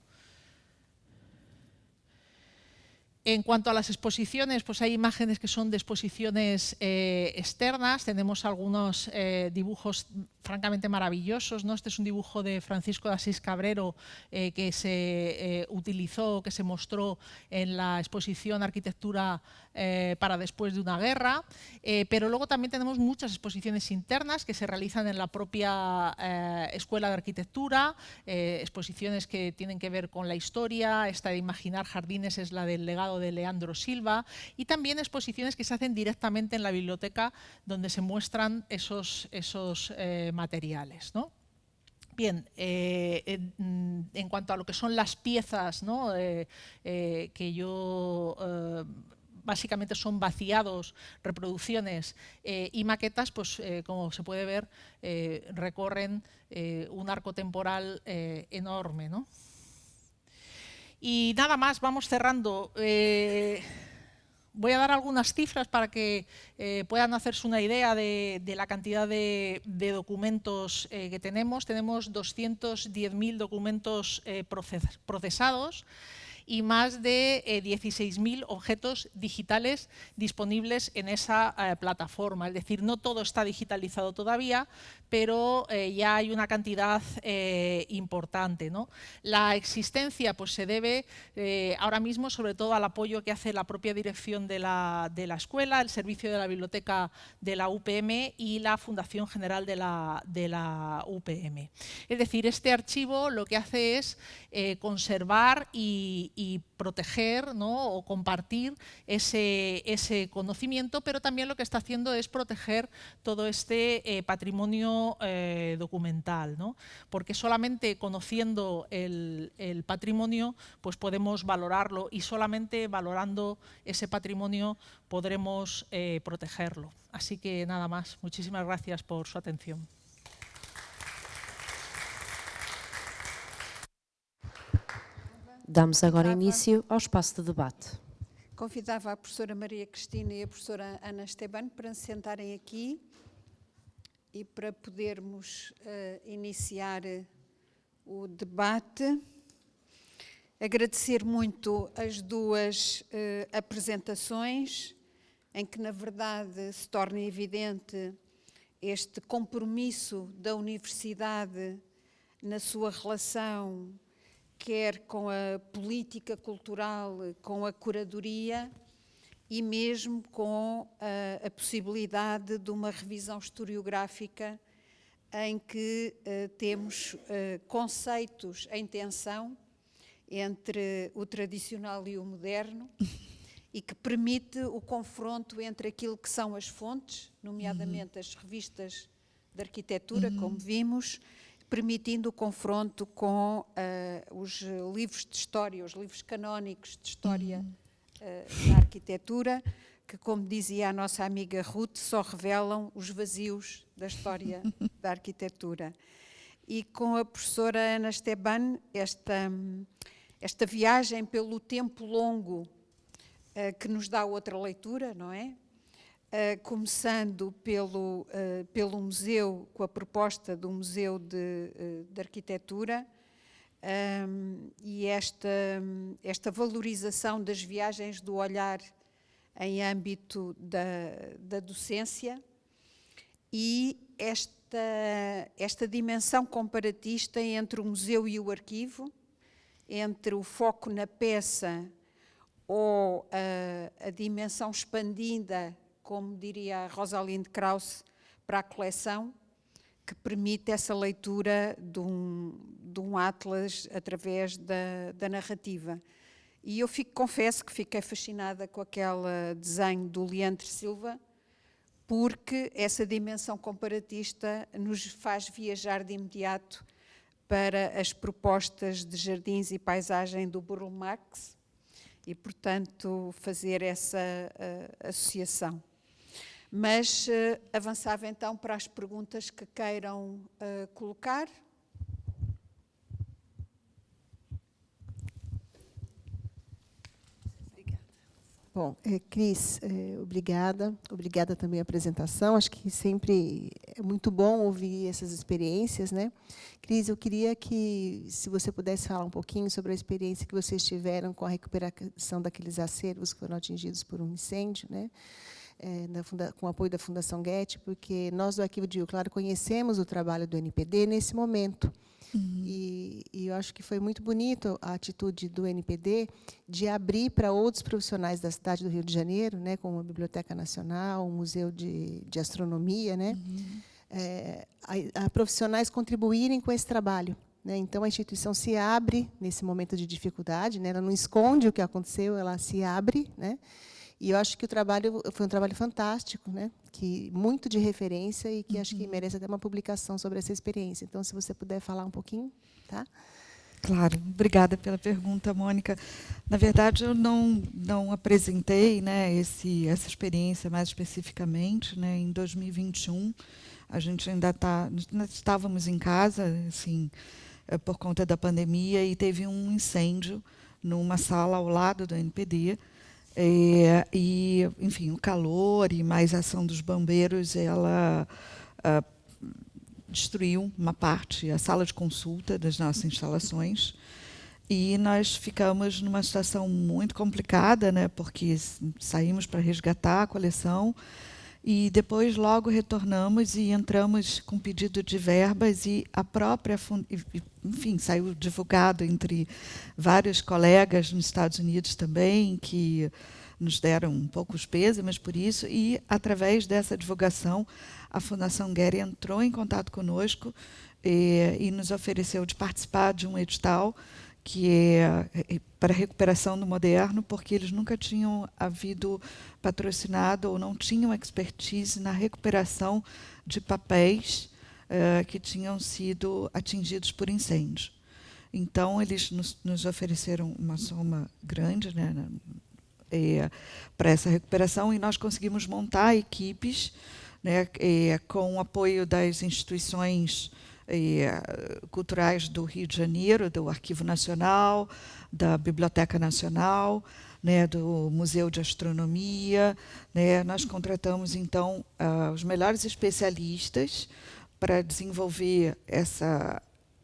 G: En cuanto a las exposiciones, pues hay imágenes que son de exposiciones externas. Tenemos algunos dibujos francamente maravillosos, ¿no? Este es un dibujo de Francisco de Asís Cabrero que se utilizó, que se mostró en la exposición Arquitectura para después de una guerra, pero luego también tenemos muchas exposiciones internas que se realizan en la propia Escuela de Arquitectura, exposiciones que tienen que ver con la historia. Esta de Imaginar Jardines es la del legado de Leandro Silva, y también exposiciones que se hacen directamente en la biblioteca, donde se muestran esos materiales, ¿no? Bien, en cuanto a lo que son las piezas, ¿no? Que yo básicamente son vaciados, reproducciones y maquetas, pues como se puede ver, recorren un arco temporal enorme, ¿no? Y nada más, vamos cerrando. Voy a dar algunas cifras para que puedan hacerse una idea de la cantidad de documentos que tenemos. Tenemos 210.000 documentos procesados y más de 16.000 objetos digitales disponibles en esa plataforma. Es decir, no todo está digitalizado todavía, pero ya hay una cantidad importante, ¿no? La existencia pues, se debe ahora mismo sobre todo al apoyo que hace la propia dirección de la escuela, el servicio de la biblioteca de la UPM y la Fundación General de la UPM. Es decir, este archivo lo que hace es conservar y proteger, ¿no? O compartir ese conocimiento, pero también lo que está haciendo es proteger todo este patrimonio documental, ¿no? Porque solamente conociendo el patrimonio pues podemos valorarlo, y solamente valorando ese patrimonio podremos protegerlo. Así que nada más. Muchísimas gracias por su atención.
A: Damos agora início ao espaço de debate.
D: Convidava a professora Maria Cristina e a professora Ana Esteban para se sentarem aqui e para podermos iniciar o debate. Agradecer muito as duas apresentações, em que, na verdade, se torna evidente este compromisso da universidade na sua relação, quer com a política cultural, com a curadoria e mesmo com a possibilidade de uma revisão historiográfica em que temos conceitos em tensão entre o tradicional e o moderno e que permite o confronto entre aquilo que são as fontes, nomeadamente as revistas de arquitetura, como vimos, permitindo o confronto com os livros de história, os livros canónicos de história da arquitetura, que, como dizia a nossa amiga Ruth, só revelam os vazios da história da arquitetura. E com a professora Ana Esteban, esta viagem pelo tempo longo que nos dá outra leitura, não é? Começando pelo museu, com a proposta do Museu de Arquitetura, e esta valorização das viagens do olhar em âmbito da docência e esta dimensão comparatista entre o museu e o arquivo, entre o foco na peça ou a dimensão expandida, como diria a Rosalind Krauss, para a coleção, que permite essa leitura de um atlas através da narrativa. E eu confesso que fiquei fascinada com aquele desenho do Leandro Silva, porque essa dimensão comparatista nos faz viajar de imediato para as propostas de jardins e paisagem do Burle Marx e, portanto, fazer essa associação. Mas avançava então para as perguntas que queiram colocar.
H: Bom, Cris, obrigada. Obrigada também a apresentação. Acho que sempre é muito bom ouvir essas experiências, né? Cris, eu queria que, se você pudesse falar um pouquinho sobre a experiência que vocês tiveram com a recuperação daqueles acervos que foram atingidos por um incêndio, né? Com o apoio da Fundação Goethe, porque nós do Arquivo de Rio Claro conhecemos o trabalho do NPD nesse momento. E eu acho que foi muito bonito a atitude do NPD de abrir para outros profissionais da cidade do Rio de Janeiro, né, como a Biblioteca Nacional, o Museu de Astronomia, né, a profissionais contribuírem com esse trabalho. Né. Então, a instituição se abre nesse momento de dificuldade, né, ela não esconde o que aconteceu, ela se abre, né. E eu acho que o trabalho foi um trabalho fantástico, né? Que muito de referência e que acho que merece até uma publicação sobre essa experiência. Então, se você puder falar um pouquinho, tá?
F: Claro, obrigada pela pergunta, Mônica. Na verdade, eu não apresentei, né, essa experiência mais especificamente, né? Em 2021, a gente nós estávamos em casa, assim, por conta da pandemia, e teve um incêndio numa sala ao lado do NPD. E, enfim, o calor e mais a ação dos bombeiros, ela destruiu uma parte, a sala de consulta das nossas instalações, e nós ficamos numa situação muito complicada, né, porque saímos para resgatar a coleção, e depois logo retornamos e entramos com pedido de verbas, e a própria, enfim, saiu divulgado entre vários colegas nos Estados Unidos também, que nos deram um pouco os pêsames por isso, e através dessa divulgação a Fundação Goethe entrou em contato conosco e nos ofereceu de participar de um edital que é para a recuperação do moderno, porque eles nunca tinham havido patrocinado ou não tinham expertise na recuperação de papéis que tinham sido atingidos por incêndio. Então, eles nos ofereceram uma soma grande, né, para essa recuperação, e nós conseguimos montar equipes, né, com o apoio das instituições culturais do Rio de Janeiro, do Arquivo Nacional, da Biblioteca Nacional, né, do Museu de Astronomia, né. Nós contratamos, então, os melhores especialistas para desenvolver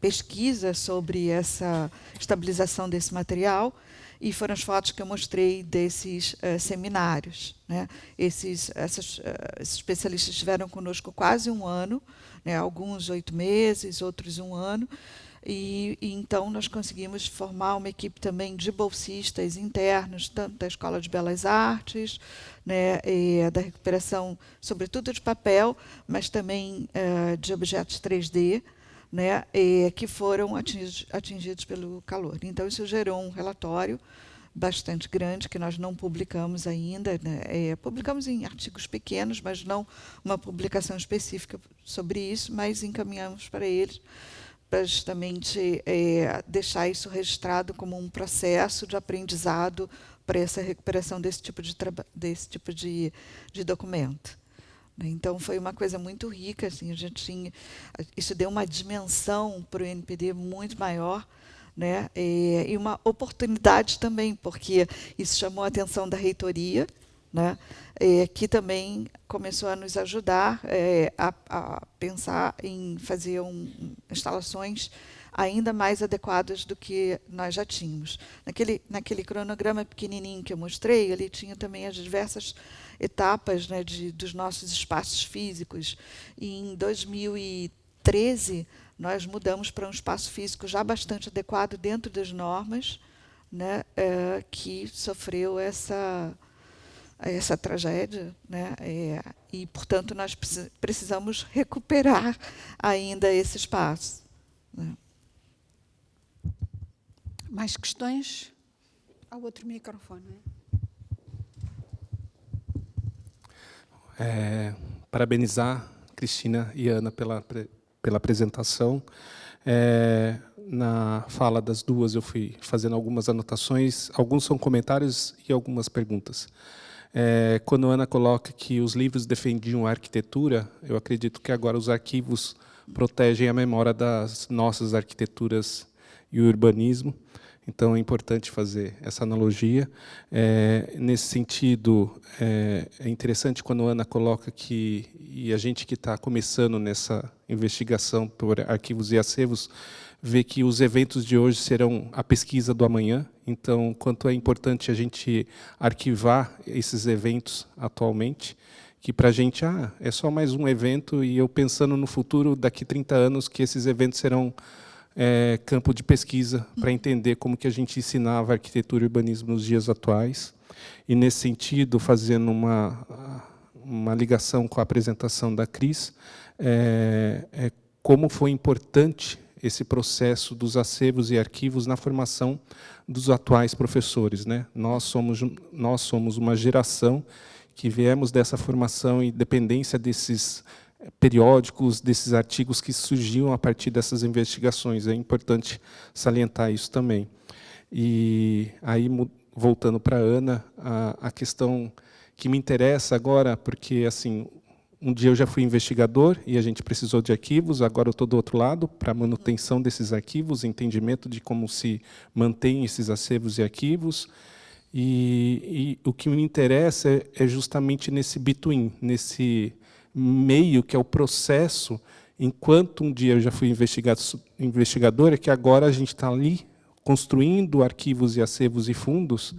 F: pesquisa sobre essa estabilização desse material, e foram as fotos que eu mostrei desses seminários, né? Esses especialistas estiveram conosco quase um ano, né? Alguns 8 meses, outros 1 ano, e então nós conseguimos formar uma equipe também de bolsistas internos, tanto da Escola de Belas Artes, né, da recuperação, sobretudo de papel, mas também de objetos 3D, né, que foram atingidos pelo calor. Então, isso gerou um relatório bastante grande, que nós não publicamos ainda, né, publicamos em artigos pequenos, mas não uma publicação específica sobre isso, mas encaminhamos para eles, para justamente deixar isso registrado como um processo de aprendizado para essa recuperação desse tipo de documento. Então, foi uma coisa muito rica, assim, isso deu uma dimensão para o NPD muito maior, né, e uma oportunidade também, porque isso chamou a atenção da reitoria, né, que também começou a nos ajudar a pensar em fazer instalações ainda mais adequadas do que nós já tínhamos. Naquele cronograma pequenininho que eu mostrei, ele tinha também as diversas etapas, né, dos nossos espaços físicos. E em 2013, nós mudamos para um espaço físico já bastante adequado dentro das normas, né, que sofreu essa tragédia, né, e, portanto, nós precisamos recuperar ainda esse espaço, né.
D: Mais questões? Há outro microfone.
E: Parabenizar Cristina e Ana pela apresentação. Na fala das duas, eu fui fazendo algumas anotações, alguns são comentários e algumas perguntas. Quando a Ana coloca que os livros defendiam a arquitetura, eu acredito que agora os arquivos protegem a memória das nossas arquiteturas e o urbanismo. Então, é importante fazer essa analogia. Nesse sentido, é interessante quando a Ana coloca que, e a gente que está começando nessa investigação por arquivos e acervos, vê que os eventos de hoje serão a pesquisa do amanhã. Então, quanto é importante a gente arquivar esses eventos atualmente, que para a gente é só mais um evento, e eu pensando no futuro, daqui 30 anos, que esses eventos serão campo de pesquisa para entender como que a gente ensinava arquitetura e urbanismo nos dias atuais. E, nesse sentido, fazendo uma ligação com a apresentação da Cris, como foi importante esse processo dos acervos e arquivos na formação dos atuais professores, né? Nós somos uma geração que viemos dessa formação e dependência desses periódicos, desses artigos que surgiam a partir dessas investigações. É importante salientar isso também. E aí, voltando para a Ana, a questão que me interessa agora, porque assim, um dia eu já fui investigador e a gente precisou de arquivos, agora eu estou do outro lado, para a manutenção desses arquivos, entendimento de como se mantém esses acervos e arquivos. E o que me interessa é justamente nesse between, nesse meio que é o processo, enquanto um dia eu já fui investigador, é que agora a gente está ali construindo arquivos e acervos e fundos,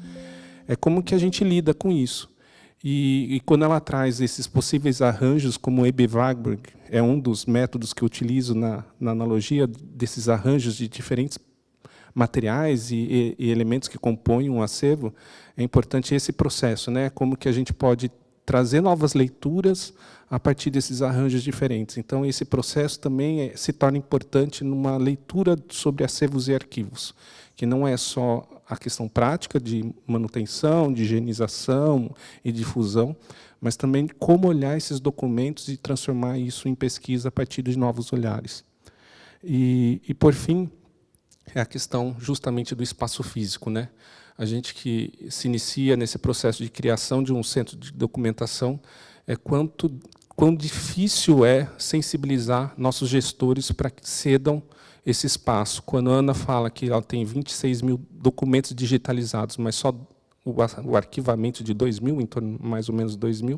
E: é como que a gente lida com isso. E quando ela traz esses possíveis arranjos, como o E.B. Warburg é um dos métodos que eu utilizo na analogia desses arranjos de diferentes materiais e elementos que compõem um acervo, é importante esse processo, né? Como que a gente pode trazer novas leituras a partir desses arranjos diferentes. Então, esse processo também se torna importante numa leitura sobre acervos e arquivos, que não é só a questão prática de manutenção, de higienização e difusão, mas também como olhar esses documentos e transformar isso em pesquisa a partir de novos olhares. E por fim, é a questão justamente do espaço físico, né? A gente que se inicia nesse processo de criação de um centro de documentação, quão difícil é sensibilizar nossos gestores para que cedam esse espaço. Quando a Ana fala que ela tem 26 mil documentos digitalizados, mas só o arquivamento de 2.000, em torno mais ou menos 2.000,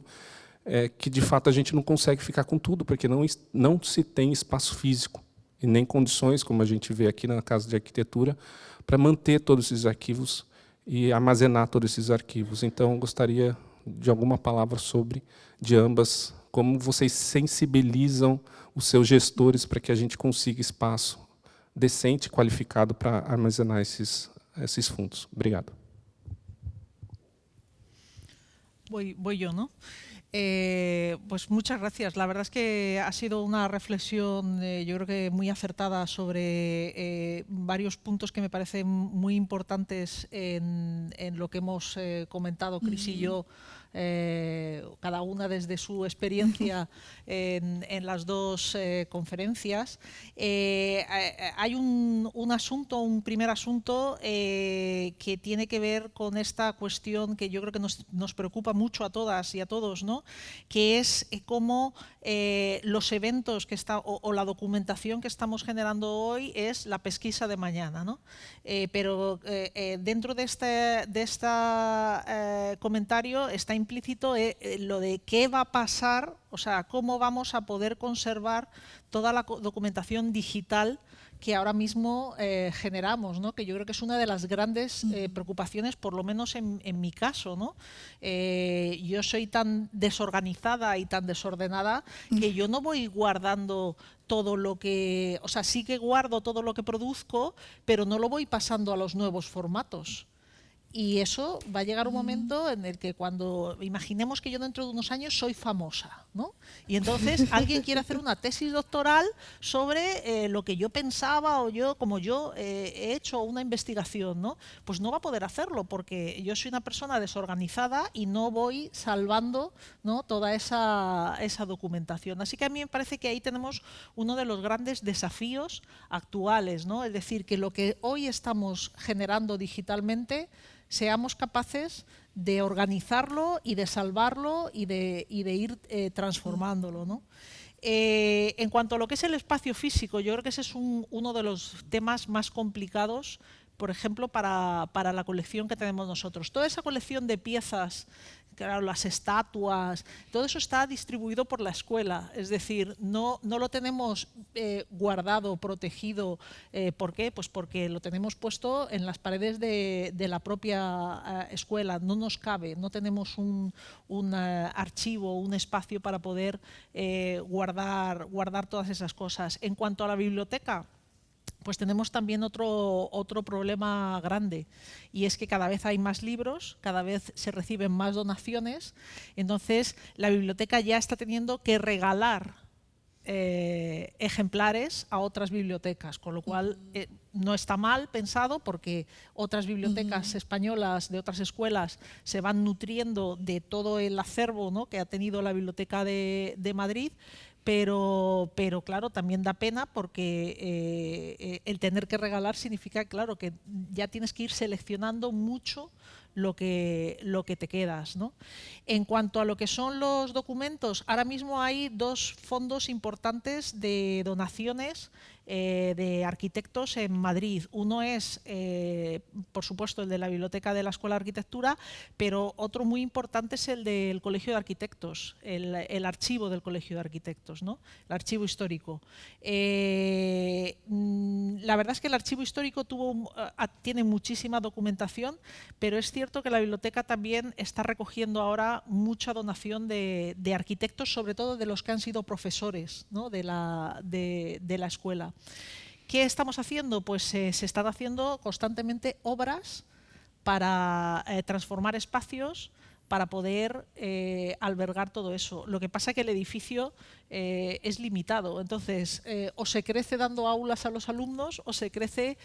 E: que de fato a gente não consegue ficar com tudo, porque não se tem espaço físico e nem condições, como a gente vê aqui na Casa de Arquitetura, para manter todos esses arquivos e armazenar todos esses arquivos. Então, eu gostaria de alguma palavra sobre, de ambas, como vocês sensibilizam os seus gestores para que a gente consiga espaço decente, qualificado para armazenar esses fundos. Obrigado.
G: Voy yo, ¿no? Pues muchas gracias. La verdad es que ha sido una reflexión, yo creo que muy acertada sobre varios puntos que me parecen muy importantes en lo que hemos comentado Cris y yo, cada una desde su experiencia en las dos conferencias. Hay un asunto, un primer asunto que tiene que ver con esta cuestión que yo creo que nos preocupa mucho a todas y a todos, ¿no? Que es cómo los eventos o la documentación que estamos generando hoy es la pesquisa de mañana, ¿no? Pero dentro de este comentario está implícito lo de qué va a pasar, o sea, cómo vamos a poder conservar toda la documentación digital que ahora mismo generamos, ¿no? Que yo creo que es una de las grandes preocupaciones, por lo menos en mi caso, ¿no? Yo soy tan desorganizada y tan desordenada que yo no voy guardando todo lo que, o sea, sí que guardo todo lo que produzco, pero no lo voy pasando a los nuevos formatos. Y eso va a llegar un momento en el que cuando imaginemos que yo dentro de unos años soy famosa, ¿no? Y entonces alguien quiere hacer una tesis doctoral sobre lo que yo pensaba o como yo he hecho una investigación, ¿no? Pues no va a poder hacerlo porque yo soy una persona desorganizada y no voy salvando, ¿no? Toda esa documentación. Así que a mí me parece que ahí tenemos uno de los grandes desafíos actuales, ¿no? Es decir, que lo que hoy estamos generando digitalmente seamos capaces de organizarlo y de salvarlo y de ir transformándolo, ¿no? En cuanto a lo que es el espacio físico, yo creo que ese es uno de los temas más complicados, por ejemplo, para la colección que tenemos nosotros. Toda esa colección de piezas, claro, las estatuas, todo eso está distribuido por la escuela, es decir, no lo tenemos guardado, protegido. ¿Por qué? Pues porque lo tenemos puesto en las paredes de la propia escuela, no nos cabe, no tenemos un archivo, un espacio para poder guardar todas esas cosas. En cuanto a la biblioteca, pues tenemos también otro problema grande, y es que cada vez hay más libros, cada vez se reciben más donaciones, entonces la biblioteca ya está teniendo que regalar ejemplares a otras bibliotecas, con lo cual no está mal pensado porque otras bibliotecas españolas de otras escuelas se van nutriendo de todo el acervo, ¿no? Que ha tenido la Biblioteca de Madrid. Pero claro, también da pena porque el tener que regalar significa, claro, que ya tienes que ir seleccionando mucho lo que te quedas, ¿no? En cuanto a lo que son los documentos, ahora mismo hay dos fondos importantes de donaciones de arquitectos en Madrid. Uno es, por supuesto, el de la Biblioteca de la Escuela de Arquitectura, pero otro muy importante es el del Colegio de Arquitectos, el archivo del Colegio de Arquitectos, ¿no? El archivo histórico. La verdad es que el archivo histórico tiene muchísima documentación, pero es cierto que la biblioteca también está recogiendo ahora mucha donación de arquitectos, sobre todo de los que han sido profesores, ¿no? de la escuela. ¿Qué estamos haciendo? Pues se están haciendo constantemente obras para transformar espacios, para poder albergar todo eso. Lo que pasa es que el edificio es limitado, entonces o se crece dando aulas a los alumnos o se crece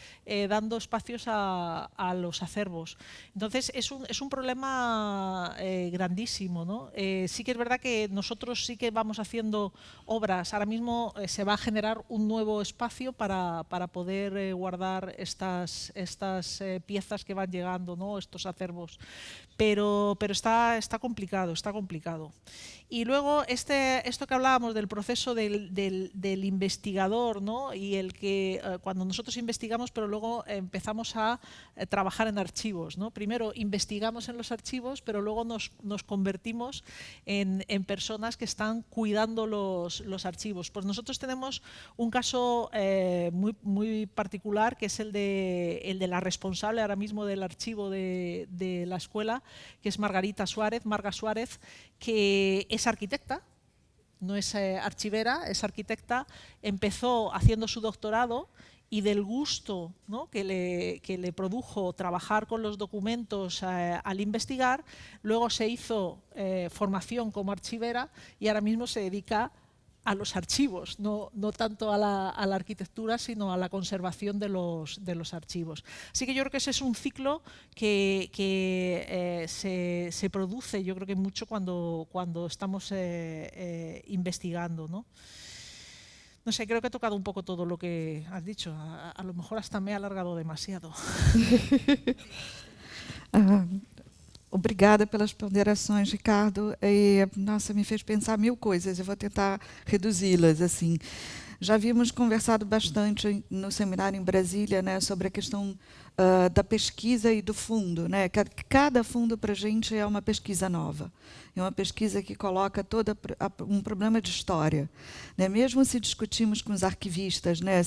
G: dando espacios a los acervos. Entonces es un problema grandísimo, ¿no? Sí que es verdad que nosotros sí que vamos haciendo obras. Ahora mismo se va a generar un nuevo espacio para poder guardar estas piezas que van llegando, ¿no? Estos acervos. Pero está está complicado, está complicado. Y luego esto que hablábamos del proceso del investigador, ¿no? Y el que cuando nosotros investigamos, pero luego empezamos a trabajar en archivos, ¿no? Primero investigamos en los archivos, pero luego nos convertimos en personas que están cuidando los archivos. Pues nosotros tenemos un caso muy particular, que es el de la responsable ahora mismo del archivo de la escuela, que es Marga Suárez, que es arquitecta, no es archivera, es arquitecta, empezó haciendo su doctorado y del gusto, ¿no?, que le produjo trabajar con los documentos al investigar, luego se hizo formación como archivera y ahora mismo se dedica a los archivos, no tanto a la arquitectura, sino a la conservación de los archivos. Así que yo creo que ese es un ciclo que se produce, yo creo que mucho cuando estamos investigando, ¿no? No sé, creo que he tocado un poco todo lo que has dicho. A lo mejor hasta me he alargado demasiado.
F: Obrigada pelas ponderações, Ricardo. Nossa, me fez pensar 1000 coisas. Eu vou tentar reduzi-las. Assim, já havíamos conversado bastante no seminário em Brasília, né, sobre a questão da pesquisa e do fundo, né? Cada fundo para a gente é uma pesquisa nova. É uma pesquisa que coloca um problema de história, né? Mesmo se discutimos com os arquivistas, né,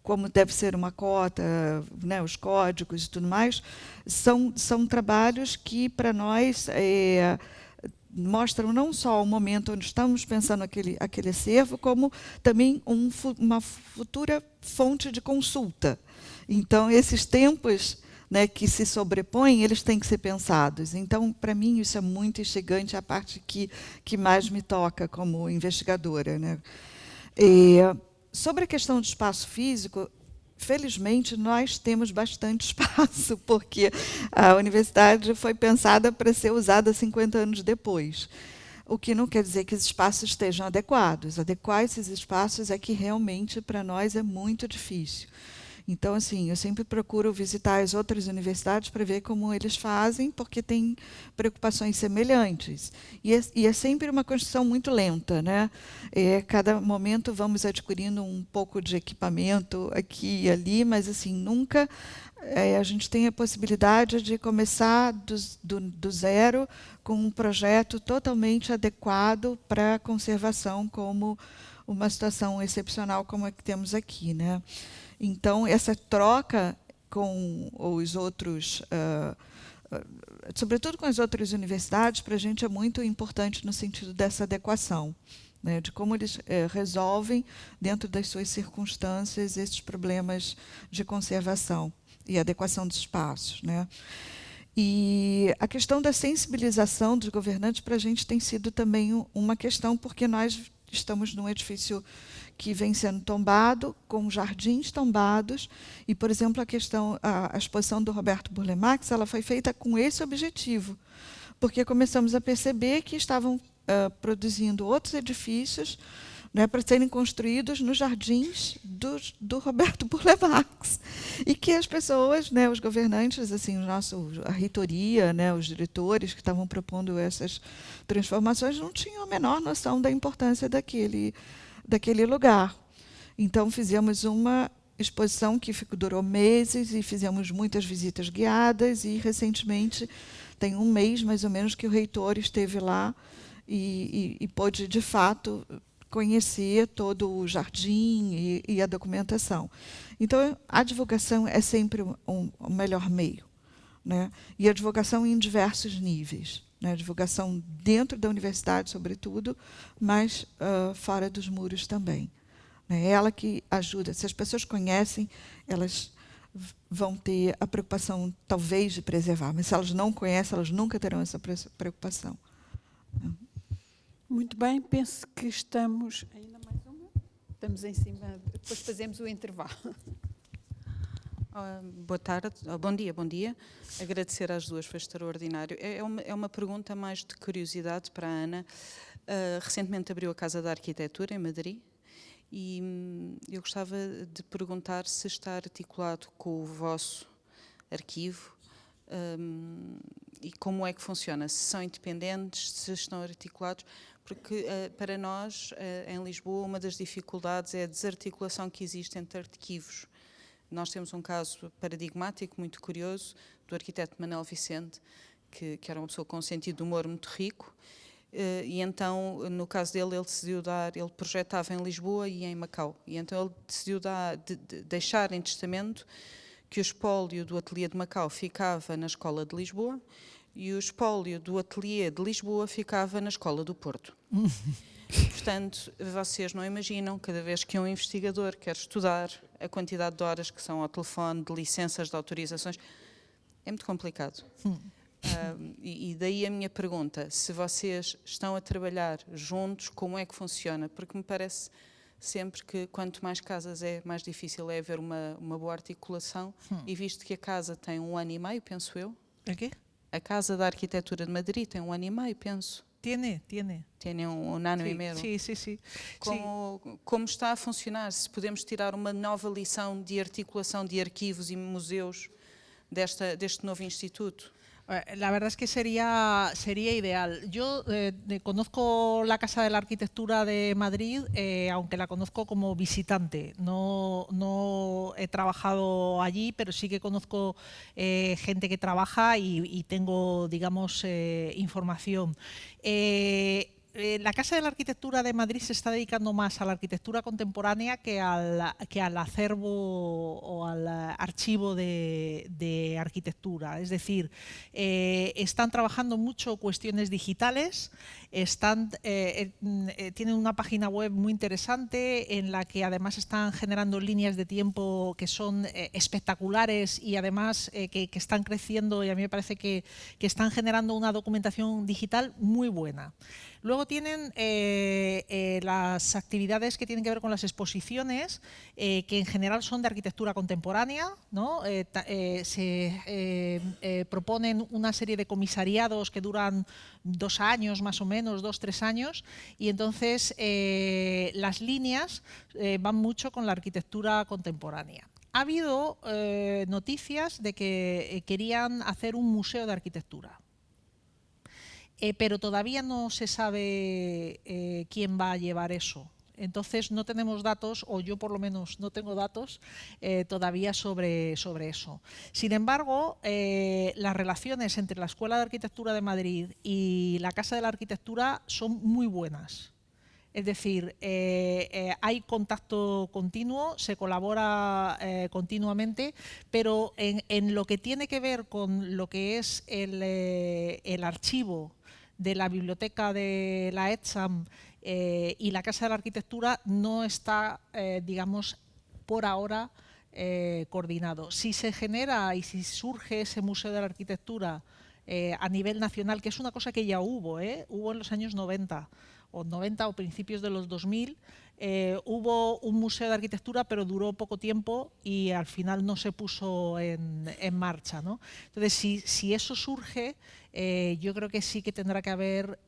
F: como deve ser uma cota, né, os códigos e tudo mais, são trabalhos que, para nós, mostram não só o momento onde estamos pensando aquele acervo, como também uma futura fonte de consulta. Então, esses tempos, né, que se sobrepõem, eles têm que ser pensados. Então, para mim, isso é muito instigante, a parte que mais me toca como investigadora, né? Sobre a questão do espaço físico, felizmente, nós temos bastante espaço, porque a universidade foi pensada para ser usada 50 anos depois. O que não quer dizer que os espaços estejam adequados. Adequar esses espaços é que realmente, para nós, é muito difícil. Então, assim, eu sempre procuro visitar as outras universidades para ver como eles fazem, porque tem preocupações semelhantes. E é sempre uma construção muito lenta, né? Cada momento vamos adquirindo um pouco de equipamento aqui e ali, mas assim, nunca a gente tem a possibilidade de começar do zero com um projeto totalmente adequado para a conservação, como uma situação excepcional como a que temos aqui, né? Então, essa troca com os outros, sobretudo com as outras universidades, para a gente é muito importante no sentido dessa adequação, né, de como eles resolvem, dentro das suas circunstâncias, esses problemas de conservação e adequação dos espaços, né? E a questão da sensibilização dos governantes para a gente tem sido também uma questão, porque nós estamos num edifício que vem sendo tombado, com jardins tombados, e, por exemplo, a exposição do Roberto Burle Marx, ela foi feita com esse objetivo, porque começamos a perceber que estavam produzindo outros edifícios, né, para serem construídos nos jardins do Roberto Burle Marx, e que as pessoas, né, os governantes, assim, a reitoria, né, os diretores que estavam propondo essas transformações, não tinham a menor noção da importância daquele lugar. Então, fizemos uma exposição que durou meses e fizemos muitas visitas guiadas e, recentemente, tem um mês, mais ou menos, que o reitor esteve lá e pôde, de fato, conhecer todo o jardim e a documentação. Então, a divulgação é sempre o melhor meio, né? E a divulgação em diversos níveis. A divulgação dentro da universidade, sobretudo, mas fora dos muros também. É ela que ajuda. Se as pessoas conhecem, elas vão ter a preocupação, talvez, de preservar. Mas se elas não conhecem, elas nunca terão essa preocupação.
D: Muito bem, penso que estamos... Ainda mais uma? Estamos em cima, depois fazemos o intervalo.
I: Boa tarde, bom dia. Agradecer às duas, foi extraordinário. É uma pergunta mais de curiosidade para a Ana. Recentemente abriu a Casa da Arquitetura em Madrid e eu gostava de perguntar se está articulado com o vosso arquivo e como é que funciona, se são independentes, se estão articulados, porque para nós, em Lisboa, uma das dificuldades é a desarticulação que existe entre arquivos. Nós temos um caso paradigmático, muito curioso, do arquiteto Manuel Vicente, que era uma pessoa com um sentido de humor muito rico, e então, no caso dele, ele projetava em Lisboa e em Macau, e então ele decidiu deixar em testamento que o espólio do ateliê de Macau ficava na Escola de Lisboa e o espólio do ateliê de Lisboa ficava na Escola do Porto. Portanto, vocês não imaginam, cada vez que um investigador quer estudar a quantidade de horas que são ao telefone, de licenças, de autorizações, é muito complicado. E daí a minha pergunta, se vocês estão a trabalhar juntos, como é que funciona? Porque me parece sempre que quanto mais casas mais difícil é haver uma boa articulação, e visto que a casa tem 1 ano e meio, penso eu.
G: ¿El qué?
I: A Casa da Arquitetura de Madrid tem 1 ano e meio, penso.
G: Tiene.
I: Tem um ano e meio.
G: Sí.
I: Como está a funcionar? Se podemos tirar uma nova lição de articulação de arquivos e museus deste novo instituto?
G: La verdad es que sería ideal. Yo conozco la Casa de la Arquitectura de Madrid, aunque la conozco como visitante. No he trabajado allí, pero sí que conozco gente que trabaja y tengo, digamos, información. La Casa de la Arquitectura de Madrid se está dedicando más a la arquitectura contemporánea que al acervo o al archivo de arquitectura. Es decir, están trabajando mucho cuestiones digitales, tienen una página web muy interesante en la que además están generando líneas de tiempo que son espectaculares y además que están creciendo, y a mí me parece que están generando una documentación digital muy buena. Luego tienen las actividades que tienen que ver con las exposiciones, que en general son de arquitectura contemporánea, ¿no? Se proponen una serie de comisariados que duran 2 años más o menos, 2-3 años, y entonces las líneas van mucho con la arquitectura contemporánea. Ha habido noticias de que querían hacer un museo de arquitectura. Pero todavía no se sabe quién va a llevar eso. Entonces no tenemos datos, o yo por lo menos no tengo datos todavía sobre eso. Sin embargo, las relaciones entre la Escuela de Arquitectura de Madrid y la Casa de la Arquitectura son muy buenas. Es decir, hay contacto continuo, se colabora continuamente, pero en lo que tiene que ver con lo que es el archivo de la biblioteca de la ETSAM y la Casa de la Arquitectura no está, digamos, por ahora coordinado. Si se genera y si surge ese Museo de la Arquitectura a nivel nacional, que es una cosa que ya hubo en los años 90 o principios de los 2000, hubo un museo de arquitectura, pero duró poco tiempo y al final no se puso en marcha, ¿no? Entonces, si eso surge, yo creo que sí que tendrá que haber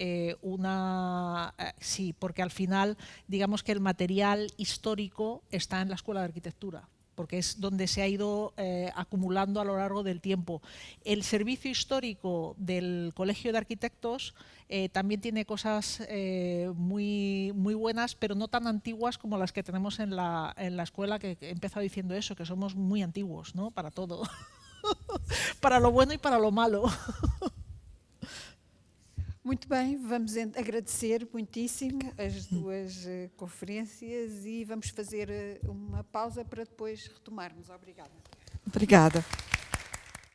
G: sí, porque al final, digamos que el material histórico está en la Escuela de Arquitectura, porque es donde se ha ido acumulando a lo largo del tiempo. El servicio histórico del Colegio de Arquitectos también tiene cosas muy buenas, pero no tan antiguas como las que tenemos en la escuela, que he empezado diciendo eso, que somos muy antiguos, ¿no? Para todo, para lo bueno y para lo malo.
D: Muito bem, vamos agradecer muitíssimo as duas conferências e vamos fazer uma pausa para depois retomarmos. Obrigada.
F: Obrigada.